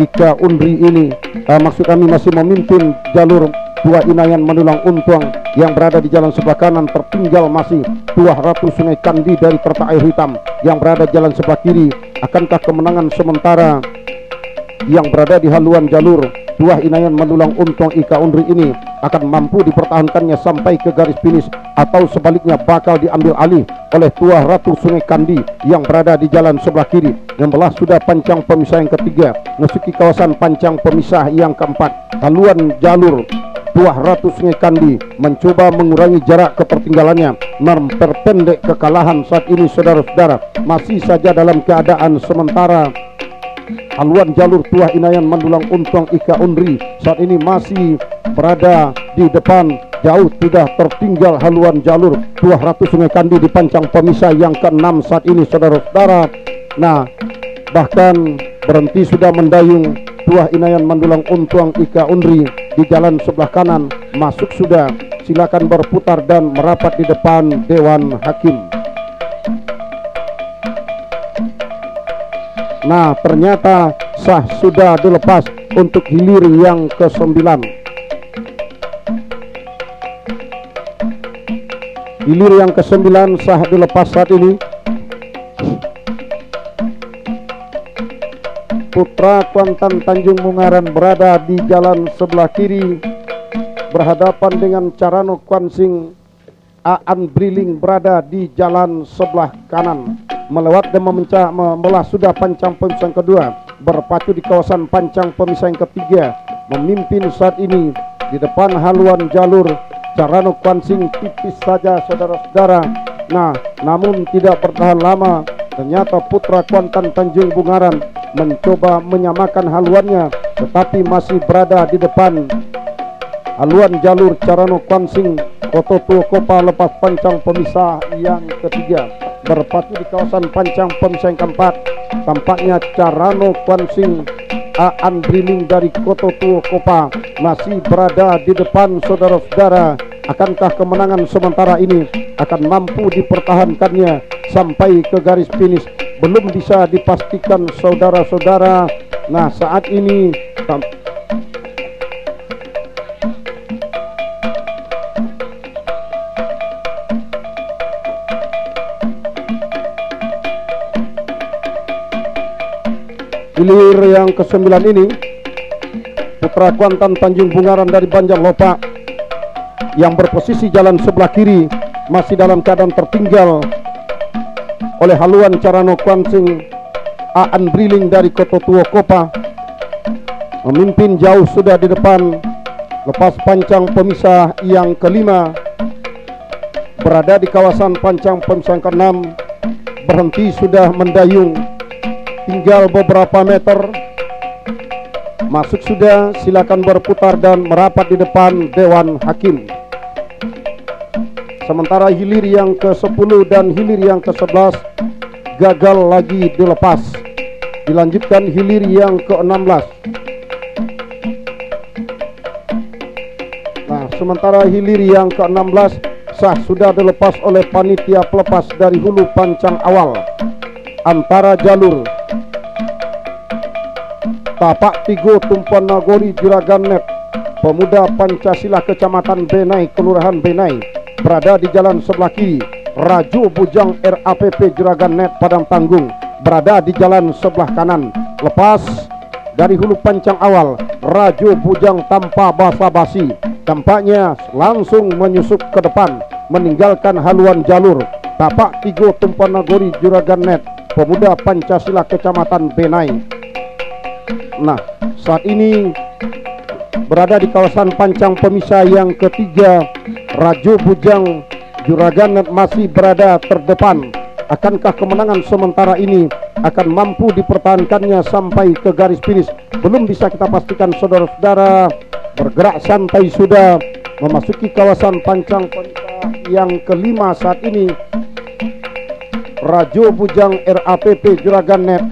Ika Undri ini, maksud kami masih memimpin jalur Tuah Inayan Manulang Untuang yang berada di jalan sebelah kanan. Tertinggal masih Tuah Ratu Sungai Kandi dari Terletak Air Hitam yang berada di jalan sebelah kiri. Akankah kemenangan sementara yang berada di haluan jalur Tuah Inayan Manulang Untuang Ika Undri ini akan mampu dipertahankannya sampai ke garis finish, atau sebaliknya bakal diambil alih oleh Tuah Ratu Sungai Kandi yang berada di jalan sebelah kiri? Membelah sudah pancang pemisah yang ketiga, memasuki kawasan pancang pemisah yang keempat. Haluan jalur Tuah Ratu Sungai Kandi mencoba mengurangi jarak ketertinggalannya, memperpendek kekalahan saat ini, saudara-saudara. Masih saja dalam keadaan sementara haluan jalur Tuah Inayan Manulang Untuang Ika Undri saat ini masih berada di depan. Jauh sudah tertinggal haluan jalur Tuah Ratu Sungai Kandi di pancang pemisah yang ke-6 saat ini, saudara-saudara. Nah, bahkan berhenti sudah mendayung Tuah Inayan Manulang Untuang Ika Undri di jalan sebelah kanan. Masuk sudah, silakan berputar dan merapat di depan Dewan Hakim. Nah, ternyata sah sudah dilepas untuk hilir yang ke-9. Hilir yang ke-9 sah dilepas saat ini. Putra Kuantan Tanjung Mungaran berada di jalan sebelah kiri berhadapan dengan Carano Kwansing Aan Briling berada di jalan sebelah kanan. melewat dan membelah sudah pancang pemisah yang kedua, berpacu di kawasan pancang pemisah yang ketiga, memimpin saat ini di depan haluan jalur Carano Kwansing tipis saja saudara-saudara. Nah, namun tidak bertahan lama, ternyata Putra Kuantan Tanjung Bungaran mencoba menyamakan haluannya, tetapi masih berada di depan haluan jalur Carano Kwansing Koto Tua Kopa lepas pancang pemisah yang ketiga, berpacu di kawasan pancang pemisah yang keempat. Tampaknya Carano Kwansing Aan Briling dari Koto Tua Kopa masih berada di depan saudara-saudara. Akankah kemenangan sementara ini akan mampu dipertahankannya sampai ke garis finish? Belum bisa dipastikan saudara-saudara. Nah, saat ini hilir yang ke-9 ini Putra Kuantan Tanjung Bungaran dari Banjarlopa yang berposisi jalan sebelah kiri masih dalam keadaan tertinggal oleh haluan Carano Kwansing Aan Briling dari Koto Tua Kopa, memimpin jauh sudah di depan lepas pancang pemisah yang kelima, berada di kawasan pancang pemisah yang keenam, berhenti sudah mendayung, tinggal beberapa meter, masuk sudah, silakan berputar dan merapat di depan Dewan Hakim. Sementara hilir yang ke-10 dan hilir yang ke-11 gagal lagi dilepas. Dilanjutkan hilir yang ke-16. Nah, sementara hilir yang ke-16 sah sudah dilepas oleh panitia pelepas dari hulu pancang awal antara jalur Tapak Tigo Tumpuan Nagori Juragan Net Pemuda Pancasila Kecamatan Benai Kelurahan Benai berada di jalan sebelah kiri. Rajo Bujang RAPP Juragan Net Padang Tanggung berada di jalan sebelah kanan. Lepas dari hulu pancang awal, Rajo Bujang tanpa basa-basi tampaknya langsung menyusup ke depan, meninggalkan haluan jalur Tapak Tigo Tumpuan Nagori Juragan Net Pemuda Pancasila Kecamatan Benai. Nah, saat ini berada di kawasan pancang pemisah yang ketiga, Rajo Bujang Juragan Net masih berada terdepan. Akankah kemenangan sementara ini akan mampu dipertahankannya sampai ke garis finish? Belum bisa kita pastikan saudara-saudara. Bergerak santai sudah memasuki kawasan pancang pemisah yang kelima saat ini, Rajo Bujang RAPP Juragan Net.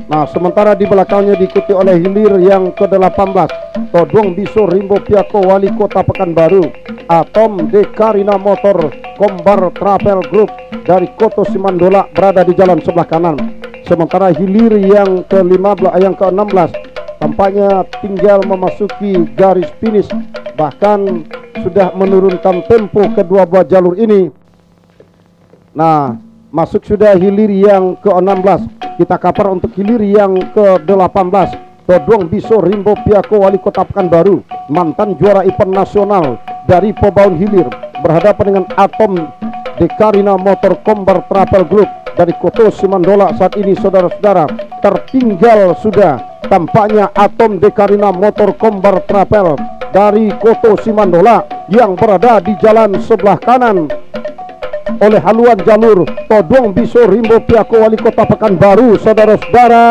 Nah, sementara di belakangnya diikuti oleh hilir yang ke-18, Todong Biso Rimbo Piako Wali Kota Pekanbaru, Atom Dekarina Motor Kombar Travel Group dari Koto Simandola berada di jalan sebelah kanan. Sementara hilir yang ke-16 tampaknya tinggal memasuki garis finish, bahkan sudah menurunkan tempo kedua buah jalur ini. Nah, masuk sudah hilir yang ke-16. Kita kabar untuk hilir yang ke-18, Todong Biso Rimbo Piako Wali Kota Pekanbaru, mantan juara event nasional dari Pobaun Hilir, berhadapan dengan Atom Dekarina Motor Kombar Travel Group dari Koto Simandola. Saat ini saudara-saudara tertinggal sudah, tampaknya Atom Dekarina Motor Kombar Travel dari Koto Simandola yang berada di jalan sebelah kanan oleh haluan jalur Todong Biso Rimbo Piako Wali Kota Pekanbaru. Saudara-saudara,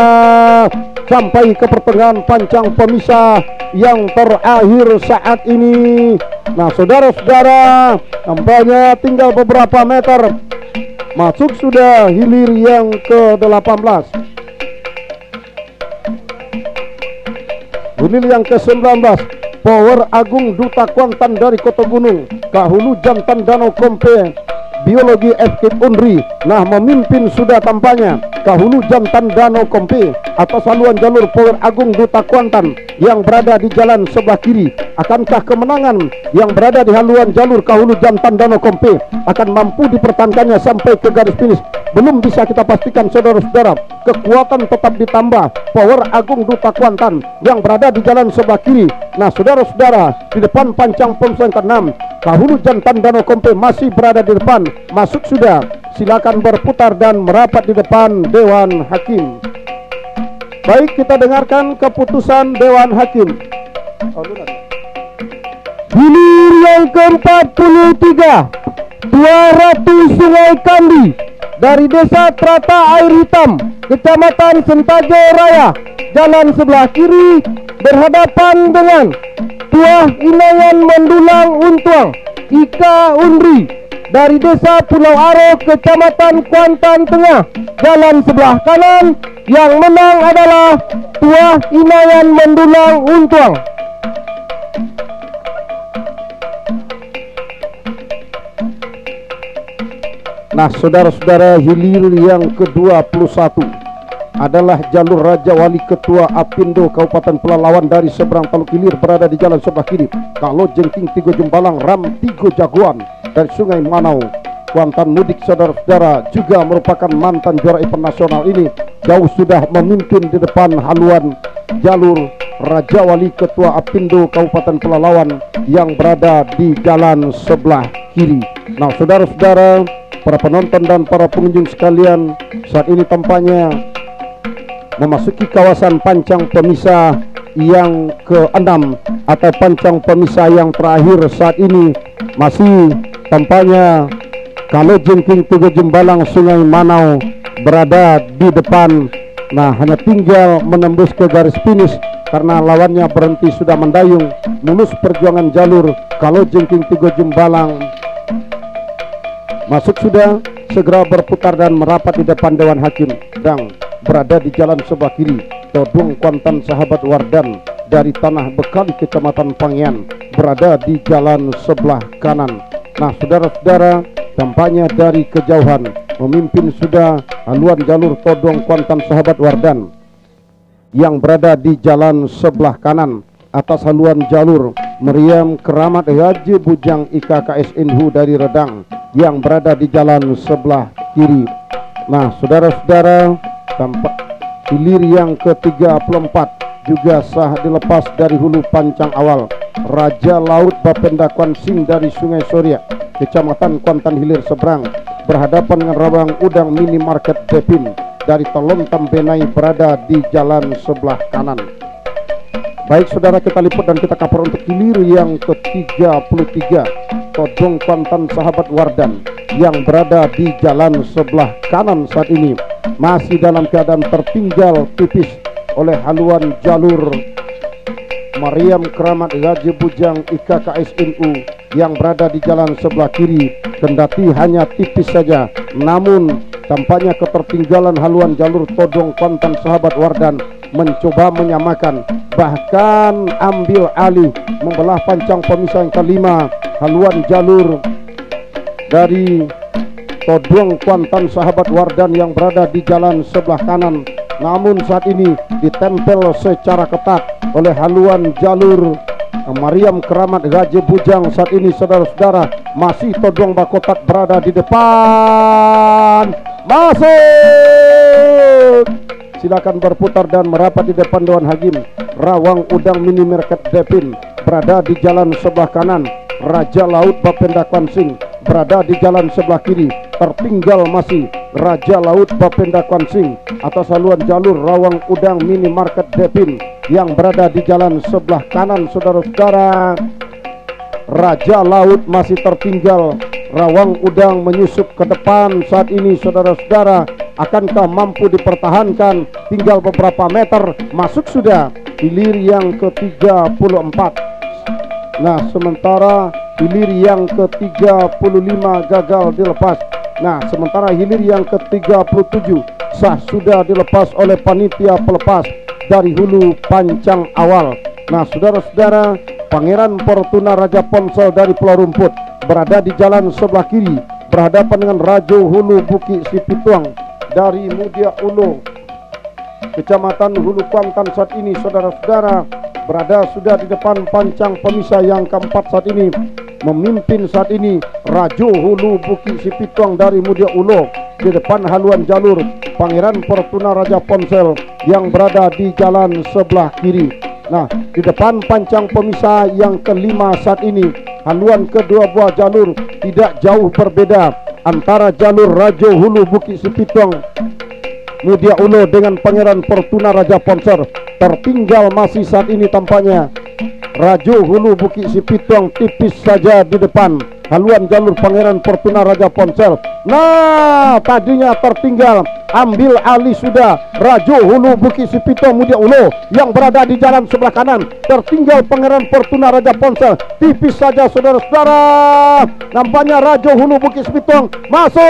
sampai ke pertengahan pancang pemisah yang terakhir saat ini. Nah, saudara-saudara, nampaknya tinggal beberapa meter, masuk sudah hilir yang ke-18. Hilir yang ke-19, Power Agung Duta Kuantan dari Kota Gunung, Kahulu Jantan Danau Kompe Biologi FK Unri. Nah, memimpin sudah tampaknya Kahulu Jantan Danau Kompe atas haluan jalur Power Agung Duta Kuantan yang berada di jalan sebelah kiri. Akankah kemenangan yang berada di haluan jalur Kahulu Jantan Danau Kompe akan mampu dipertahankannya sampai ke garis finish? Belum bisa kita pastikan, saudara-saudara. Kekuatan tetap ditambah Power Agung Duta Kuantan yang berada di jalan sebelah kiri. Nah, saudara-saudara, di depan pancang pemesanan ke-6 Kahulu Jantan Danau Kompe masih berada di depan. Masuk sudah, silakan berputar dan merapat di depan Dewan Hakim. Baik, kita dengarkan keputusan Dewan Hakim. Hilir yang ke-43, Tua Ratu Sungai Kandi dari Desa Trata Air Hitam, Kecamatan Sentajo Raya, jalan sebelah kiri, berhadapan dengan Tua Inayan Mendulang Untuang Ika Unri dari Desa Pulau Aro, Kecamatan Kuantan Tengah, jalan sebelah kanan. Yang menang adalah Tua Inayan Mendulang Untuang. Nah, saudara-saudara, hilir yang ke-21 adalah jalur Raja Wali Ketua Apindo Kabupaten Pelalawan dari seberang Taluk Hilir berada di jalan sebelah kiri. Kalau Jengking Tigo Jembalang Ram Tigo Jagoan dari Sungai Manau Kuantan mudik, saudara-saudara, juga merupakan mantan juara event nasional ini, jauh sudah memimpin di depan haluan jalur Raja Wali Ketua Apindo Kabupaten Pelalawan yang berada di jalan sebelah kiri. Nah, saudara-saudara, para penonton dan para pengunjung sekalian, saat ini tampaknya memasuki kawasan pancang pemisah yang ke-6 atau pancang pemisah yang terakhir. Saat ini masih tampaknya kalau Jengking Tigo Jembalang Sungai Manau berada di depan. Nah, hanya tinggal menembus ke garis finish karena lawannya berhenti sudah mendayung. Mulus perjuangan jalur kalau Jengking Tigo Jembalang masuk sudah, segera berputar dan merapat di depan Dewan Hakim. Dan berada di jalan sebelah kiri Todong Kuantan Sahabat Wardan dari Tanah Bekali Kecamatan Pangian berada di jalan sebelah kanan. Nah, saudara-saudara, tampaknya dari kejauhan memimpin sudah haluan jalur Todong Kuantan Sahabat Wardan yang berada di jalan sebelah kanan. Atas haluan jalur Meriam Keramat Haji Bujang IKKS Inhu dari Redang yang berada di jalan sebelah kiri. Nah, saudara-saudara, tampak hilir yang ke-34 juga sah dilepas dari hulu pancang awal Raja Laut Bapenda Kuansing dari Sungai Soria, Kecamatan Kuantan Hilir seberang, berhadapan dengan Rawang Udang Minimarket Depin dari Telon Tambenai berada di jalan sebelah kanan. Baik, saudara, kita liput dan kita cover untuk hilir yang ke-33 Todong Kuantan Sahabat Wardan yang berada di jalan sebelah kanan. Saat ini masih dalam keadaan tertinggal tipis oleh haluan jalur Mariam Keramat Haji Bujang IKKS NU yang berada di jalan sebelah kiri. Kendati hanya tipis saja, namun tampaknya ketertinggalan haluan jalur Todong Kuantan Sahabat Wardan mencoba menyamakan, bahkan ambil alih, membelah pancang pemisah yang kelima haluan jalur dari Todong Kuantan Sahabat Wardan yang berada di jalan sebelah kanan. Namun saat ini ditempel secara ketat oleh haluan jalur Mariam Keramat Haji Bujang. Saat ini, saudara-saudara, masih Todong Bakotak berada di depan. Masuk, silakan berputar dan merapat di depan Dewan Hakim. Rawang Udang Minimarket Depin berada di jalan sebelah kanan. Raja Laut Bapenda Kuansing berada di jalan sebelah kiri. Tertinggal masih Raja Laut Bapenda Kuansing atas haluan jalur Rawang Udang Minimarket Depin yang berada di jalan sebelah kanan. Saudara-saudara, Raja Laut masih tertinggal. Rawang Udang menyusup ke depan saat ini. Saudara-saudara, akankah mampu dipertahankan? Tinggal beberapa meter, masuk sudah hilir yang ke-34. Nah, sementara hilir yang ke-35 gagal dilepas. Nah, sementara hilir yang ke-37 sah sudah dilepas oleh panitia pelepas dari hulu pancang awal. Nah, saudara-saudara, Pangeran Fortuna Raja Ponsel dari Pulau Rumput berada di jalan sebelah kiri berhadapan dengan Rajo Hulu Bukit Sipituang dari Mudia Ulo, Kecamatan Hulu Kuantan saat ini, saudara-saudara, berada sudah di depan pancang pemisah yang keempat saat ini. Memimpin saat ini Rajo Hulu Bukit Sipituang dari Mudia Ulo. Di depan haluan jalur Pangeran Fortuna Raja Ponsel yang berada di jalan sebelah kiri. Nah, di depan pancang pemisah yang kelima saat ini, haluan kedua buah jalur tidak jauh berbeda antara jalur Rajo Hulu Bukit Sipituang Mudia Ulo dengan Pangeran Fortuna Raja Ponsel. Tertinggal masih saat ini tampaknya Rajo Hulu Bukit Sipituang tipis saja di depan haluan jalur Pangeran Fortuna Raja Ponsel. Nah, tadinya tertinggal, ambil alih sudah Rajo Hulu Bukit Sipituang Mudia Ulo yang berada di jalan sebelah kanan. Tertinggal Pangeran Fortuna Raja Ponsel, tipis saja saudara-saudara. Nampaknya Rajo Hulu Bukit Sipituang masuk.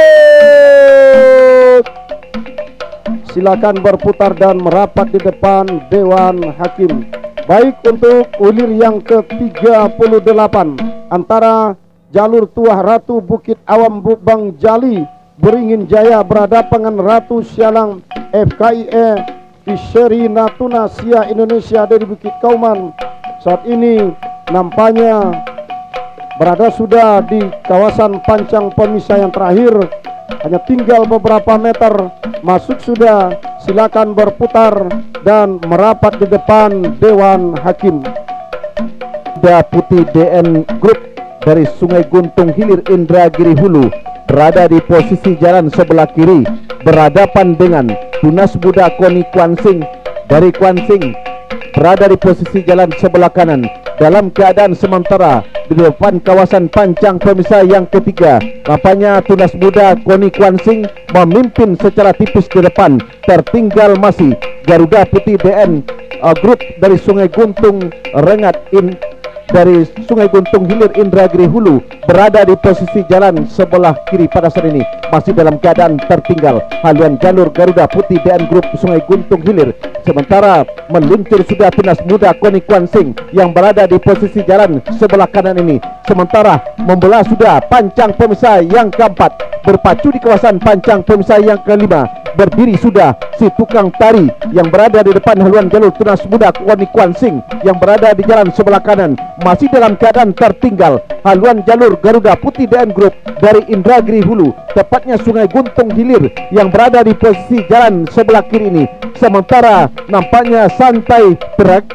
Silakan berputar dan merapat di depan Dewan Hakim. Baik, untuk ulir yang ke-38 antara jalur Tuah Ratu Bukit Awam Bang Jali Beringin Jaya berhadapan dengan Ratu Sialang FKIE Iseri Natuna Sia Indonesia dari Bukit Kauman. Saat ini nampaknya berada sudah di kawasan pancang pemisah yang terakhir. Hanya tinggal beberapa meter masuk sudah. Silakan berputar dan merapat di depan Dewan Hakim. Putih DN Group dari Sungai Guntung Hilir Indragiri Hulu berada di posisi jalan sebelah kiri berhadapan dengan Tunas Muda Koni Kwansing dari Kwansing berada di posisi jalan sebelah kanan dalam keadaan sementara di depan kawasan pancang pemisah yang ketiga. Nampaknya Tunas Muda Koni Kwansing memimpin secara tipis di depan. Tertinggal masih Garuda Putih DN Group dari Sungai Guntung Rengat dari Sungai Guntung Hilir Indragiri Hulu berada di posisi jalan sebelah kiri pada saat ini, masih dalam keadaan tertinggal haluan jalur Garuda Putih DN Group Sungai Guntung Hilir. Sementara meluncur sudah Tunas Muda Koni Kwansing yang berada di posisi jalan sebelah kanan ini. Sementara membelah sudah pancang pemisah yang keempat, berpacu di kawasan pancang pemisah yang kelima. Berdiri sudah si tukang tari yang berada di depan haluan jalur Tunas Muda Koni Kwansing yang berada di jalan sebelah kanan, masih dalam keadaan tertinggal haluan jalur Garuda Putih DN Group dari Indragiri Hulu, tepatnya Sungai Guntung Hilir yang berada di posisi jalan sebelah kiri ini. Sementara nampaknya santai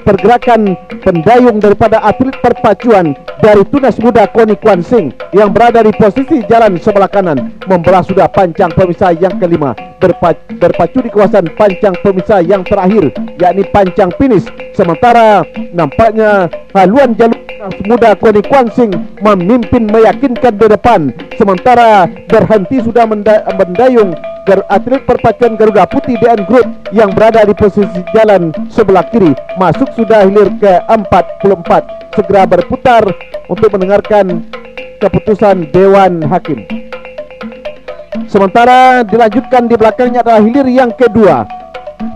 pergerakan pendayung daripada atlet perpacuan dari Tunas Muda Koni Kwansing yang berada di posisi jalan sebelah kanan, membelah sudah pancang pemisah yang kelima, berpacu di kawasan pancang pemisah yang terakhir, yakni pancang finish. Sementara nampaknya haluan jalur Muda Koni Kwansing memimpin meyakinkan di depan. Sementara berhenti sudah mendayung atlet perpacuan Garuda Putih DN Group yang berada di posisi jalan sebelah kiri, masuk sudah hilir ke-44. Segera berputar untuk mendengarkan keputusan Dewan Hakim. Sementara dilanjutkan di belakangnya adalah hilir yang kedua.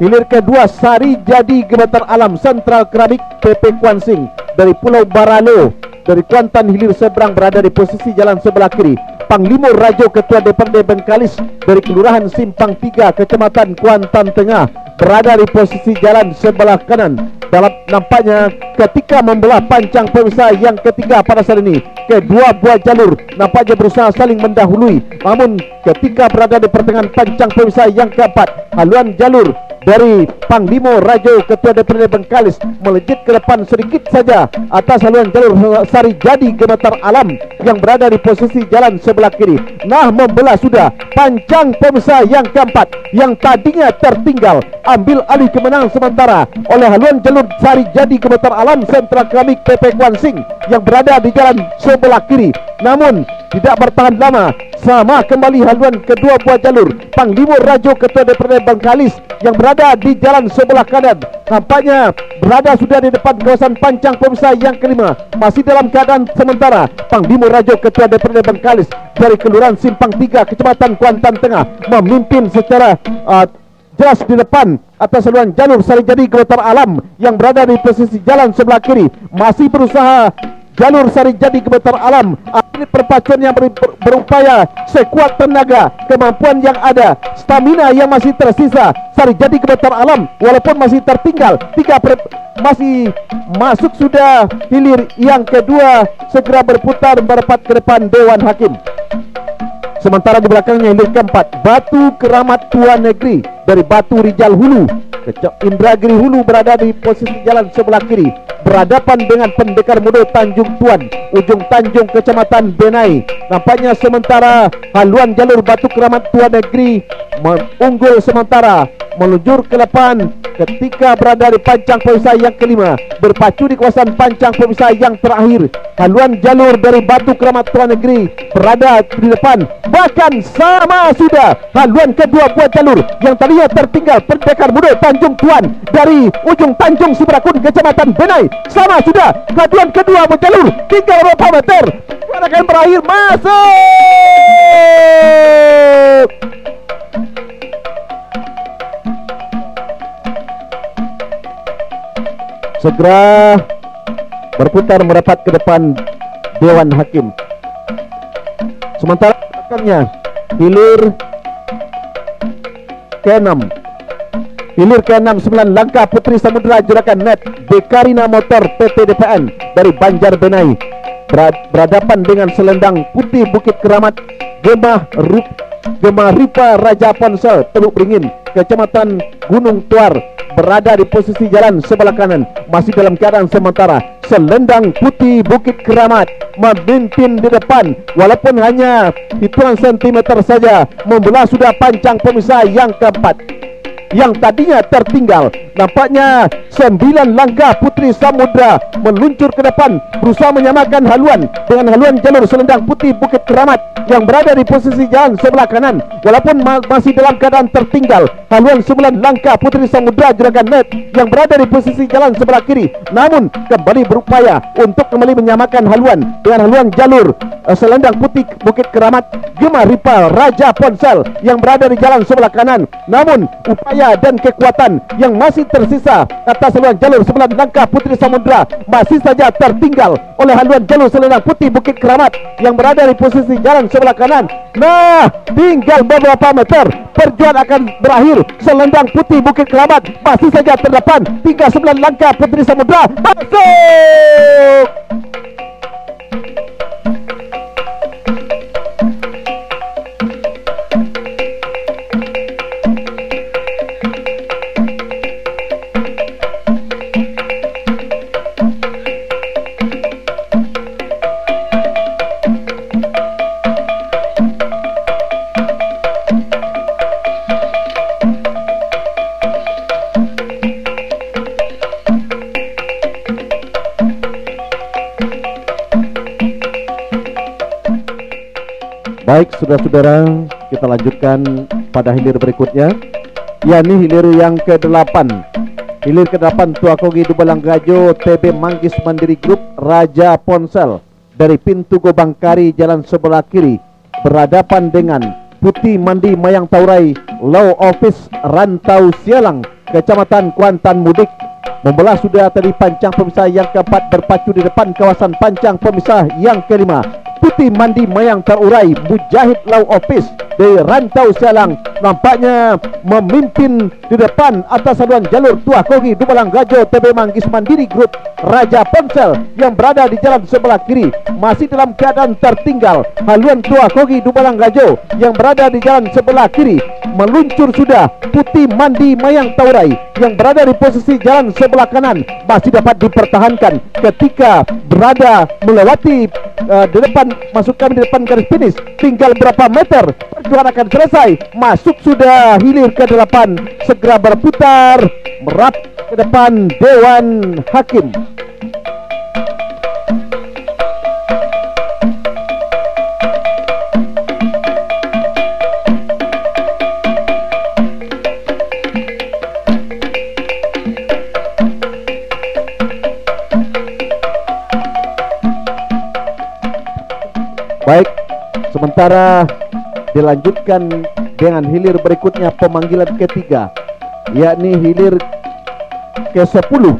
Hilir kedua Sari Jadi Gemetar Alam Sentral Keramik PP Kwansing dari Pulau Baralo dari Kuantan Hilir seberang berada di posisi jalan sebelah kiri. Panglima Rajo Ketua DPRD Bengkalis dari Kelurahan Simpang 3 Kecamatan Kuantan Tengah berada di posisi jalan sebelah kanan. Dalam nampaknya ketika membelah pancang pemisah yang ketiga pada saat ini, kedua buah jalur nampaknya berusaha saling mendahului. Namun ketika berada di pertengahan pancang pemisah yang keempat, haluan jalur dari Panglima Rajo Ketua DPRD Bengkalis melejit ke depan sedikit saja atas haluan jalur Sari Jadi Gemetar Alam yang berada di posisi jalan sebelah kiri. Nah, membelah sudah pancang pemisah yang keempat yang tadinya tertinggal, ambil alih kemenangan sementara oleh haluan jalur Sari Jadi Gemetar Alam Sentral Keramik PP Kwansing yang berada di jalan sebelah kiri. Namun tidak bertahan lama, sama kembali haluan kedua buah jalur Panglima Rajo Ketua DPRD Bengkalis yang berada di jalan sebelah kanan. Nampaknya berada sudah di depan kawasan pancang pemisah yang kelima, masih dalam keadaan sementara. Panglima Rajo Ketua DPRD Bengkalis dari Kelurahan Simpang 3 Kecamatan Kuantan Tengah memimpin secara jelas di depan atas haluan jalur Sari Jadi Gemetar Alam yang berada di posisi jalan sebelah kiri, masih berusaha jalur Sarijadi Gemetar Alam. Atlet perpacuan yang berupaya sekuat tenaga, kemampuan yang ada, stamina yang masih tersisa. Sarijadi Gemetar Alam walaupun masih tertinggal masih masuk sudah hilir yang kedua, segera berputar merapat ke depan Dewan Hakim. Sementara di belakangnya hilir keempat Batu Keramat Tuan Negeri dari Batu Rijal Hulu. Indragiri Hulu berada di posisi jalan sebelah kiri, berhadapan dengan Pendekar Muda Tanjung Tuan, ujung Tanjung Kecamatan Benai. Nampaknya sementara haluan jalur Batu Keramat Tuan Negeri unggul sementara, meluncur ke depan ketika berada di pancang pemisah yang kelima, berpacu di kawasan pancang pemisah yang terakhir. Haluan jalur dari Batu Keramat Tuan Negeri berada di depan, bahkan sama sudah haluan kedua buah jalur yang tadinya tertinggal Pendekar Muda Tanjung Tuan dari ujung Tanjung Siberakun Kecamatan Benai. Sama sudah haluan kedua buah jalur, tinggal beberapa meter akan berakhir. Masuk segera berputar merapat ke depan Dewan Hakim. Sementara belakangnya hilir ke-6 9 langkah Putri Samudra Juragan Net Dekarina Motor PT DPN dari Banjar Benai, berhadapan dengan selendang putih Bukit Keramat Gemah Ripa Raja Ponsel Teluk Beringin Kecamatan Gunung Tuar, berada di posisi jalan sebelah kanan, masih dalam keadaan sementara. Selendang putih Bukit Keramat memimpin di depan, walaupun hanya hitungan sentimeter saja, membelah sudah pancang pemisah yang keempat yang tadinya tertinggal. Nampaknya 9 langkah Putri Samudra meluncur ke depan, berusaha menyamakan haluan dengan haluan jalur selendang putih Bukit Keramat yang berada di posisi jalan sebelah kanan, walaupun masih dalam keadaan tertinggal. Haluan 9 langkah Putri Samudra Juragan Net yang berada di posisi jalan sebelah kiri, namun kembali berupaya untuk kembali menyamakan haluan dengan haluan jalur selendang putih Bukit Keramat Gemah Ripa Raja Ponsel yang berada di jalan sebelah kanan. Namun upaya dan kekuatan yang masih tersisa atas haluan jalur 9 langkah Putri Samudra masih saja tertinggal oleh haluan jalur selendang putih Bukit Keramat yang berada di posisi jalan sebelah kanan. Nah, tinggal beberapa meter perjuangan akan berakhir. Selendang putih Bukit Keramat masih saja terdepan, tinggal 9 langkah Putri Samudra. Masuk! Baik, saudara-saudara, kita lanjutkan pada hilir berikutnya, yakni hilir yang ke-8. Hilir ke-8 Tuakogi Dubalang Gajo TB Manggis Mandiri Group Raja Ponsel dari pintu Gobang Kari jalan sebelah kiri, berhadapan dengan Putih Mandi Mayang Taurai Law Office Rantau Sialang Kecamatan Kuantan Mudik. Membelah sudah tadi pancang pemisah yang keempat, berpacu di depan kawasan pancang pemisah yang kelima. Putih Mandi Mayang Terurai Mujahid Law Office dari Rantau Sialang nampaknya memimpin di depan atas haluan jalur Tuakogi Dubalang Gajo TB Manggis Mandiri Group Raja Ponsel yang berada di jalan sebelah kiri, masih dalam keadaan tertinggal. Haluan Tuakogi Dubalang Gajo yang berada di jalan sebelah kiri, meluncur sudah Putih Mandi Mayang Taurai yang berada di posisi jalan sebelah kanan, masih dapat dipertahankan ketika berada melewati di depan, masuk kami di depan garis finish, tinggal berapa meter perjuangan akan selesai. Masuk sudah hilir ke-8, segera berputar merap ke depan Dewan Hakim. Baik, sementara dilanjutkan dengan hilir berikutnya, pemanggilan ketiga, yakni hilir ke-10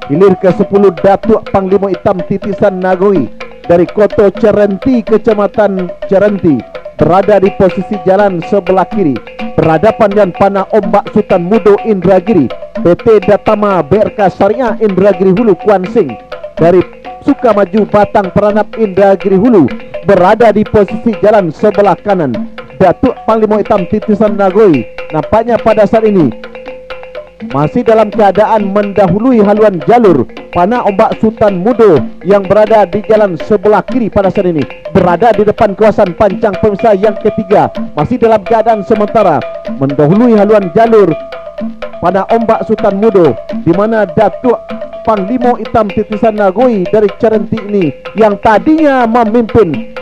hilir ke-10 Datuk Panglima Hitam Titisan Nagoi dari Koto Cerenti, Kecamatan Cerenti, berada di posisi jalan sebelah kiri berhadapan dengan panah ombak Sultan Mudo Indragiri. PT Datama BRK Syariah Indragiri Hulu Kuan Sing dari Sukamaju Batang Peranap Indragiri Hulu berada di posisi jalan sebelah kanan. Datuk Panglima Hitam Titisan Nagoi nampaknya pada saat ini masih dalam keadaan mendahului haluan jalur panah ombak Sultan Mudo yang berada di jalan sebelah kiri pada saat ini, berada di depan kawasan pancang pemirsa yang ketiga, masih dalam keadaan sementara mendahului haluan jalur panah ombak Sultan Mudo, di mana Datuk Panglima Hitam Titisan Nagoi dari Cerenti ini yang tadinya memimpin,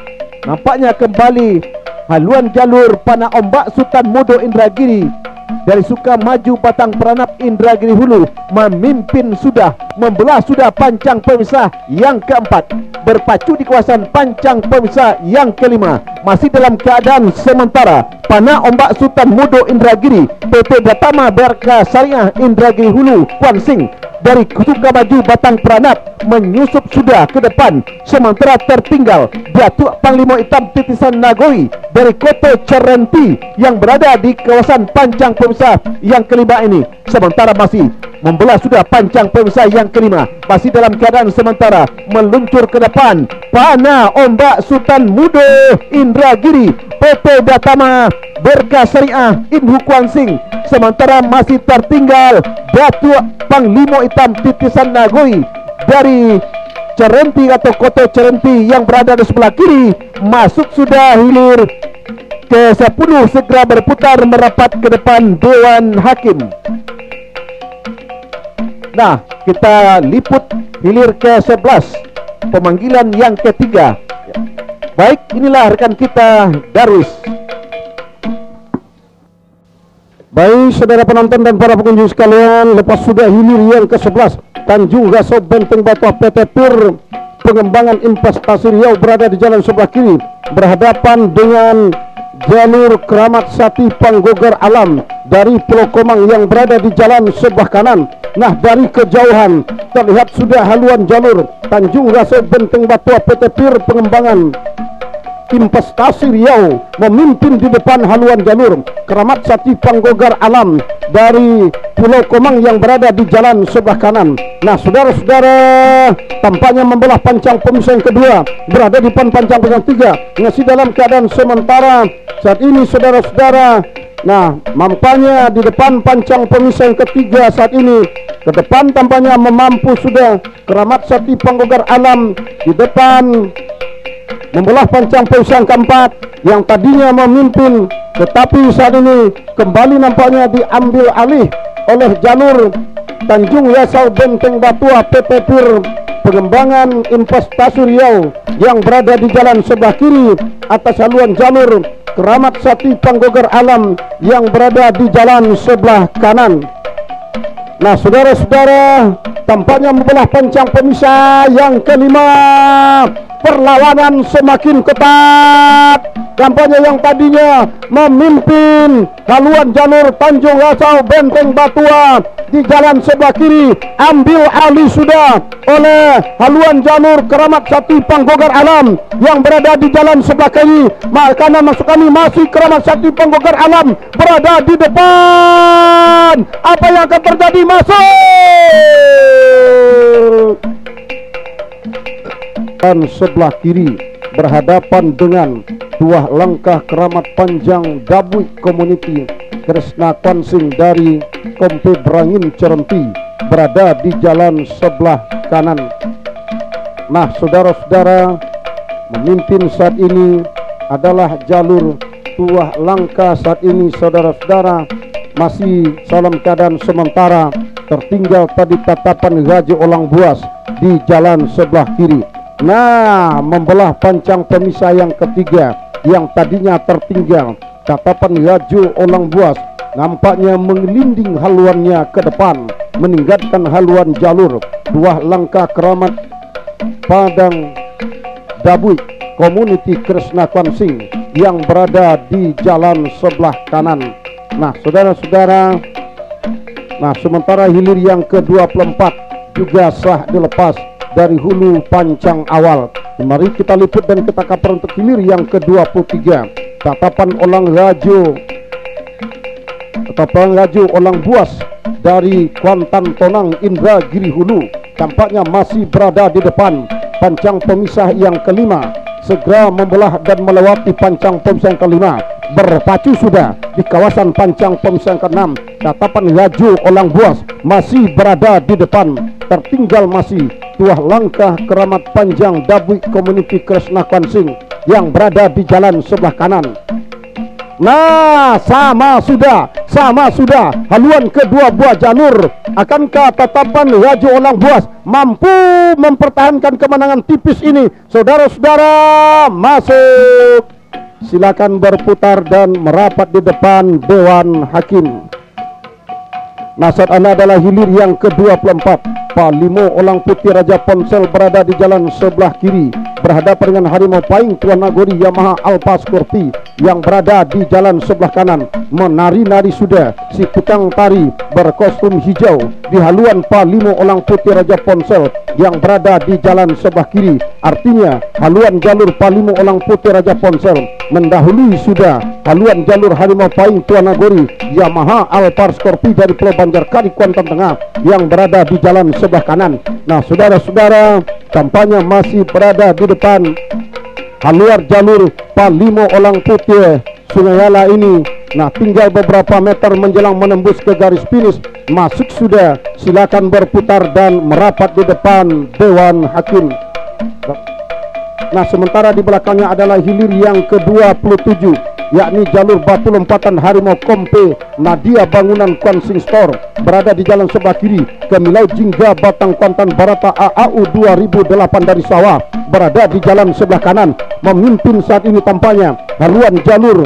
nampaknya kembali haluan jalur panah ombak Sultan Mudo Indragiri dari Sukamaju Batang Peranap Indragiri Hulu, memimpin sudah, membelah sudah pancang pemisah yang keempat, berpacu di kawasan pancang pemisah yang kelima, masih dalam keadaan sementara panah ombak Sultan Mudo Indragiri PT Datama BRK Syariah Indragiri Hulu Kuan Sing dari Sukamaju Batang Peranap menyusup sudah ke depan, sementara tertinggal Datuk Panglima Hitam Titisan Nagoi dari Koto Cerenti yang berada di kawasan pancang pemisah yang kelima ini, sementara masih membelah sudah pancang pemisah yang kelima, masih dalam keadaan sementara meluncur ke depan panah ombak Sultan Mudo Indragiri PT Datama BRK Syariah Inhu Kuan Sing, sementara masih tertinggal Datuk Panglima Hitam Titisan Nagoi dari Cerenti atau Koto Cerenti yang berada di sebelah kiri, masuk sudah hilir ke-10 segera berputar merapat ke depan Dewan Hakim. Nah, kita liput hilir ke-11 pemanggilan yang ketiga. Baik, inilah rekan kita Darwis. Baik saudara penonton dan para pengunjung sekalian, lepas sudah hilir yang ke-11 Tanjung Gaso Benteng Batuah PT Pir Pengembangan Investasi Riau berada di jalan sebelah kiri berhadapan dengan jalur Keramat Sati Panggogar Alam dari Pulau Komang yang berada di jalan sebelah kanan. Nah, dari kejauhan terlihat sudah haluan jalur Tanjung Gaso Benteng Batuah PT Pir Pengembangan Investasi Riau memimpin di depan haluan jalur Keramat Sati Panggogar Alam dari Pulau Komang yang berada di jalan sebelah kanan. Nah, saudara-saudara, tampaknya membelah pancang pemisah yang kedua berada di depan pancang pemisah yang tiga, masih dalam keadaan sementara saat ini saudara-saudara. Nah, nampaknya di depan pancang pemisah yang ketiga saat ini, ke depan tampaknya memampu sudah Keramat Sati Panggogar Alam di depan membelah pancang pemisah yang keempat yang tadinya memimpin, tetapi saat ini kembali nampaknya diambil alih oleh jalur Tanjung Yasau Benteng Batuah PT Pir Pengembangan Investasi Riau yang berada di jalan sebelah kiri atas haluan jalur Keramat Sati Panggogar Alam yang berada di jalan sebelah kanan. Nah, saudara-saudara, tampaknya membelah pancang pemisah yang kelima. Perlawanan semakin ketat. Tampaknya yang tadinya memimpin haluan jalur Tanjung Lasau Benteng Batuah di jalan sebelah kiri ambil alih sudah oleh haluan jalur Keramat Sati Panggogar Alam yang berada di jalan sebelah kiri. Karena masuk kami masih Keramat Sati Panggogar Alam berada di depan. Apa yang akan terjadi? Masuk dan sebelah kiri berhadapan dengan dua langkah Keramat Panjang Dabui Community Kresna Konsing dari Kompe Berangin Cerenti berada di jalan sebelah kanan. Nah, saudara-saudara, memimpin saat ini adalah jalur dua langkah saat ini saudara-saudara, masih dalam keadaan sementara tertinggal tadi tatapan Haji Olang Buas di jalan sebelah kiri. Nah, membelah pancang pemisah yang ketiga yang tadinya tertinggal tatapan Haji Olang Buas nampaknya mengelinding haluannya ke depan, meninggalkan haluan jalur dua langkah Keramat Padang Dabui Community Kresna Konsing yang berada di jalan sebelah kanan. Nah, saudara-saudara, nah sementara hilir yang ke-24 juga sah dilepas dari hulu pancang awal. Mari kita liput dan kita kaper untuk hilir yang ke-23. Tatapan Olang Rajo Olang Buas dari Kuantan Tonang Indragiri Hulu tampaknya masih berada di depan pancang pemisah yang kelima, segera membelah dan melewati pancang pemisah yang kelima. Berpacu sudah di kawasan pancang pemisah yang keenam. Tatapan Rajo Olang Buas masih berada di depan, tertinggal masih tuah langkah Keramat Panjang Dabui Community Kresna Kwansing yang berada di jalan sebelah kanan. Nah, sama sudah haluan kedua buah jalur. Akankah tatapan Rajo Olang Buas mampu mempertahankan kemenangan tipis ini? Saudara-saudara, masuk. Silakan berputar dan merapat di depan Dewan Hakim. Nah, saat Anda adalah hilir yang ke-24. Palimo Olang Putih Raja Ponsel berada di jalan sebelah kiri, berhadapan dengan Harimau Paing Tuan Nagori Yamaha Alpha Scorpi yang berada di jalan sebelah kanan. Menari-nari sudah si tukang tari berkostum hijau di haluan Palimo Olang Putih Raja Ponsel yang berada di jalan sebelah kiri. Artinya haluan jalur Palimo Olang Putih Raja Ponsel mendahului sudah haluan jalur Harimau Paing Tuan Nagori Yamaha Alpha Scorpi dari Pulau Banjarkari Kuantan Tengah yang berada di jalan sebelah kanan. Nah, saudara-saudara, tampaknya masih berada di depan haluan jalur Palimo Olang Putih Sungai Yala ini. Nah, tinggal beberapa meter menjelang menembus ke garis finish. Masuk sudah, silakan berputar dan merapat di depan Dewan Hakim. Nah, sementara di belakangnya adalah hilir yang ke-27, yakni jalur batu lompatan Harimau Kompe Nadia Bangunan Kwansing Store berada di jalan sebelah kiri. Kemilau Jingga Batang Kuantan Barata AAU 2008 dari Sawah berada di jalan sebelah kanan. Memimpin saat ini tampaknya haluan jalur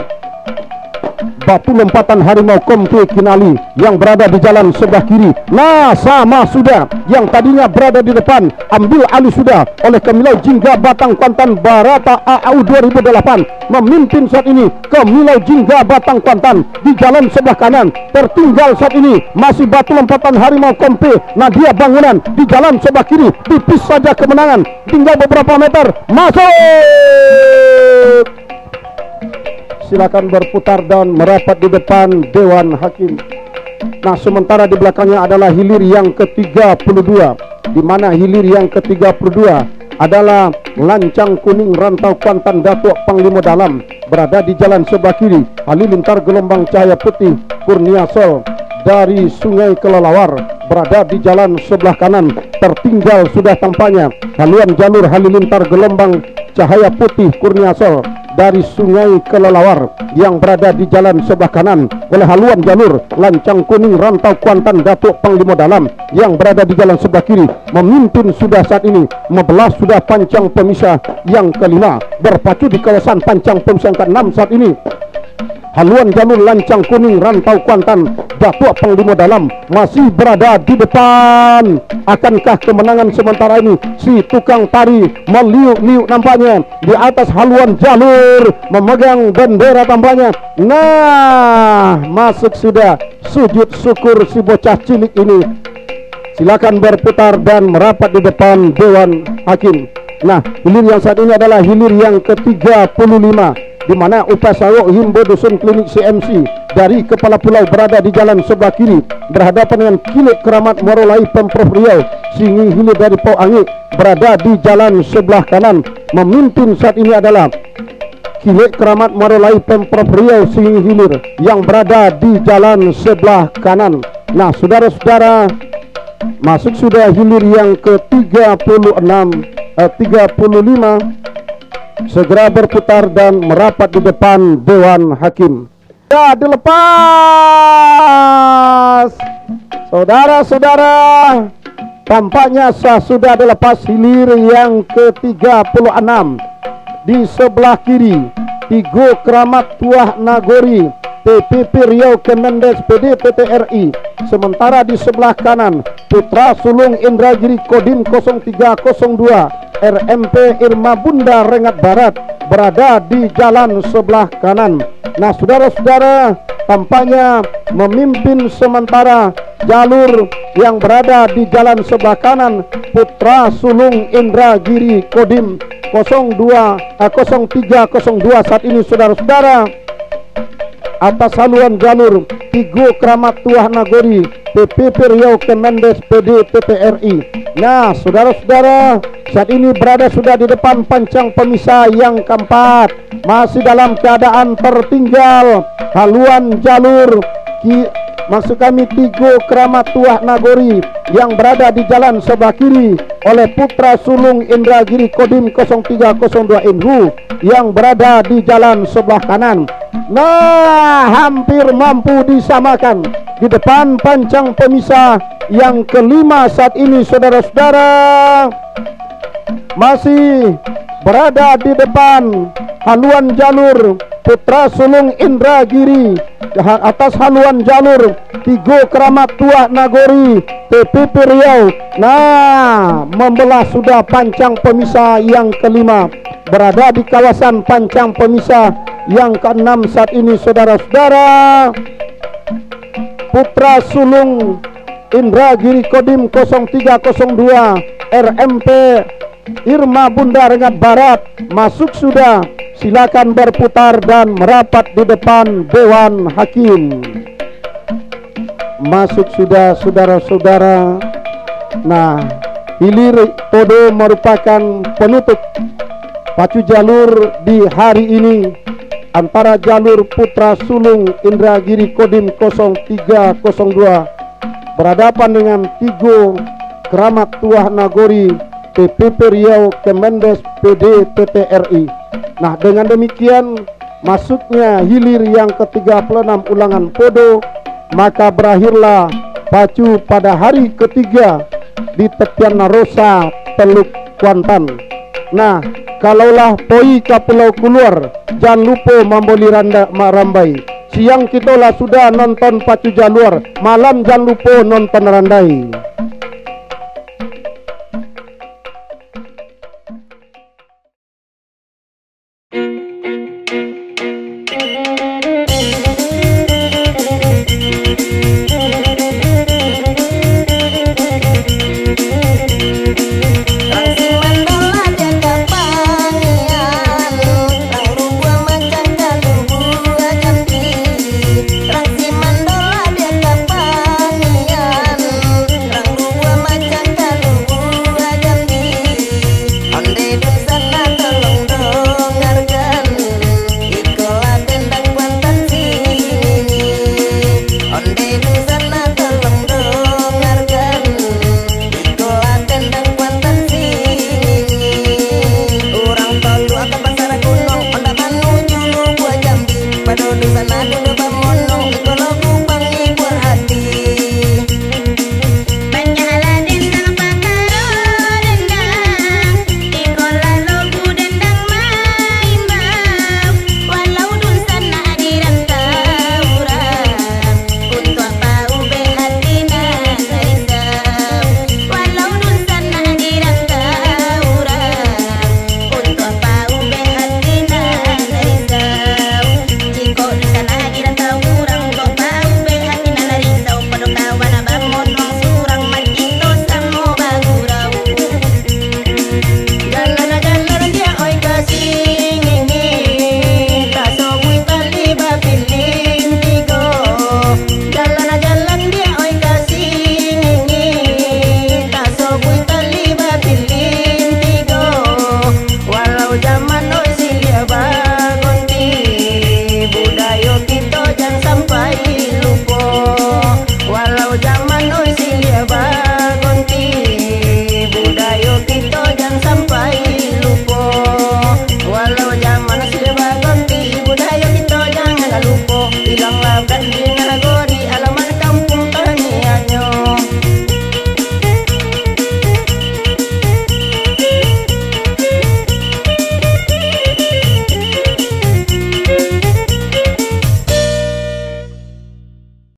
batu lompatan Harimau Kompe Kinali yang berada di jalan sebelah kiri. Nah, sama sudah yang tadinya berada di depan ambil alih sudah oleh Kemilau Jingga Batang Kuantan Barata AAU 2008. Memimpin saat ini Kemilau Jingga Batang Kuantan di jalan sebelah kanan. Tertinggal saat ini masih batu lompatan Harimau Kompe Nadia Bangunan di jalan sebelah kiri. Tipis saja kemenangan, tinggal beberapa meter. Masuk. Silakan berputar dan merapat di depan Dewan Hakim. Nah, sementara di belakangnya adalah hilir yang ke-32, di mana hilir yang ke-32 adalah Lancang Kuning Rantau Kuantan Datuk Panglima Dalam berada di jalan sebelah kiri. Halilintar Gelombang Cahaya Putih Kurnia Sol dari Sungai Kelelawar berada di jalan sebelah kanan. Tertinggal sudah tampaknya haluan jalur Halilintar Gelombang Cahaya Putih Kurnia Sol dari Sungai Kelelawar yang berada di jalan sebelah kanan oleh haluan jalur Lancang Kuning Rantau Kuantan Datuk Panglima Dalam yang berada di jalan sebelah kiri. Memimpin sudah saat ini, membelah sudah pancang pemisah yang kelima. Berpacu di kawasan pancang pemisah yang ke-6 saat ini haluan jalur Lancang Kuning Rantau Kuantan Datuk Panglima Dalam masih berada di depan. Akankah kemenangan sementara ini si tukang tari meliuk-liuk nampaknya di atas haluan jalur, memegang bendera tampaknya. Nah, masuk sudah, sujud syukur si bocah cilik ini. Silakan berputar dan merapat di depan Dewan Hakim. Nah, hilir yang saat ini adalah hilir yang ke-35, di mana Upasawok Himbo Dusun Klinik CMC dari Kepala Pulau berada di jalan sebelah kiri, berhadapan dengan Kilik Keramat Morolai Pemprov Riau. Singi hilir dari Pau Angik berada di jalan sebelah kanan. Memimpin saat ini adalah Kilik Keramat Morolai Pemprov Riau Singi hilir yang berada di jalan sebelah kanan. Nah, saudara-saudara, masuk sudah hilir yang ke-35. Segera berputar dan merapat di depan Dewan Hakim. Ya, dilepas. Saudara-saudara, tampaknya sudah dilepas hilir yang ke-36. Di sebelah kiri Tigo Keramat Tuah Nagori TPP Riau Kemendes PDPT RI. Sementara di sebelah kanan Putra Sulung Indragiri Kodim 0302 RMP Irma Bunda Rengat Barat berada di jalan sebelah kanan. Nah, saudara-saudara, tampaknya memimpin sementara jalur yang berada di jalan sebelah kanan Putra Sulung Indragiri Kodim 0302 saat ini saudara-saudara, atas haluan jalur Tigo Kramat Tuah Nagori PPP Riau Kemendes PD TPRI. Nah saudara-saudara, saat ini berada sudah di depan pancang pemisah yang keempat, masih dalam keadaan tertinggal haluan jalur maksud kami Tigo Kramat Tuah Nagori yang berada di jalan sebelah kiri oleh Putra Sulung Indragiri Kodim 0302 Inhu yang berada di jalan sebelah kanan. Nah, hampir mampu disamakan di depan pancang pemisah yang kelima saat ini saudara-saudara, masih berada di depan haluan jalur Putra Sulung Indragiri atas haluan jalur Tigo Kramat Tuah Nagori PPP Riau. Nah, membelah sudah pancang pemisah yang kelima, berada di kawasan pancang pemisah yang keenam saat ini saudara-saudara. Putra Sulung Indragiri Kodim 0302 RMP Irma Bunda Rengat Barat masuk sudah. Silakan berputar dan merapat di depan Dewan Hakim. Masuk sudah saudara-saudara. Nah, hilir Todo merupakan penutup pacu jalur di hari ini antara jalur Putra Sulung Indragiri Kodim 0302 berhadapan dengan Tigo Kramat Tuah Nagori PPP Riau Kemendes PD TTRI. Nah, dengan demikian masuknya hilir yang ke-36 ulangan Podo, maka berakhirlah pacu pada hari ketiga di tepian Rosa Teluk Kuantan. Nah, kalaulah poi ke pulau keluar, jangan lupa membeli rambai. Siang kita lah sudah nonton pacu jalur, malam jangan lupa nonton randai. Sana dulu bangun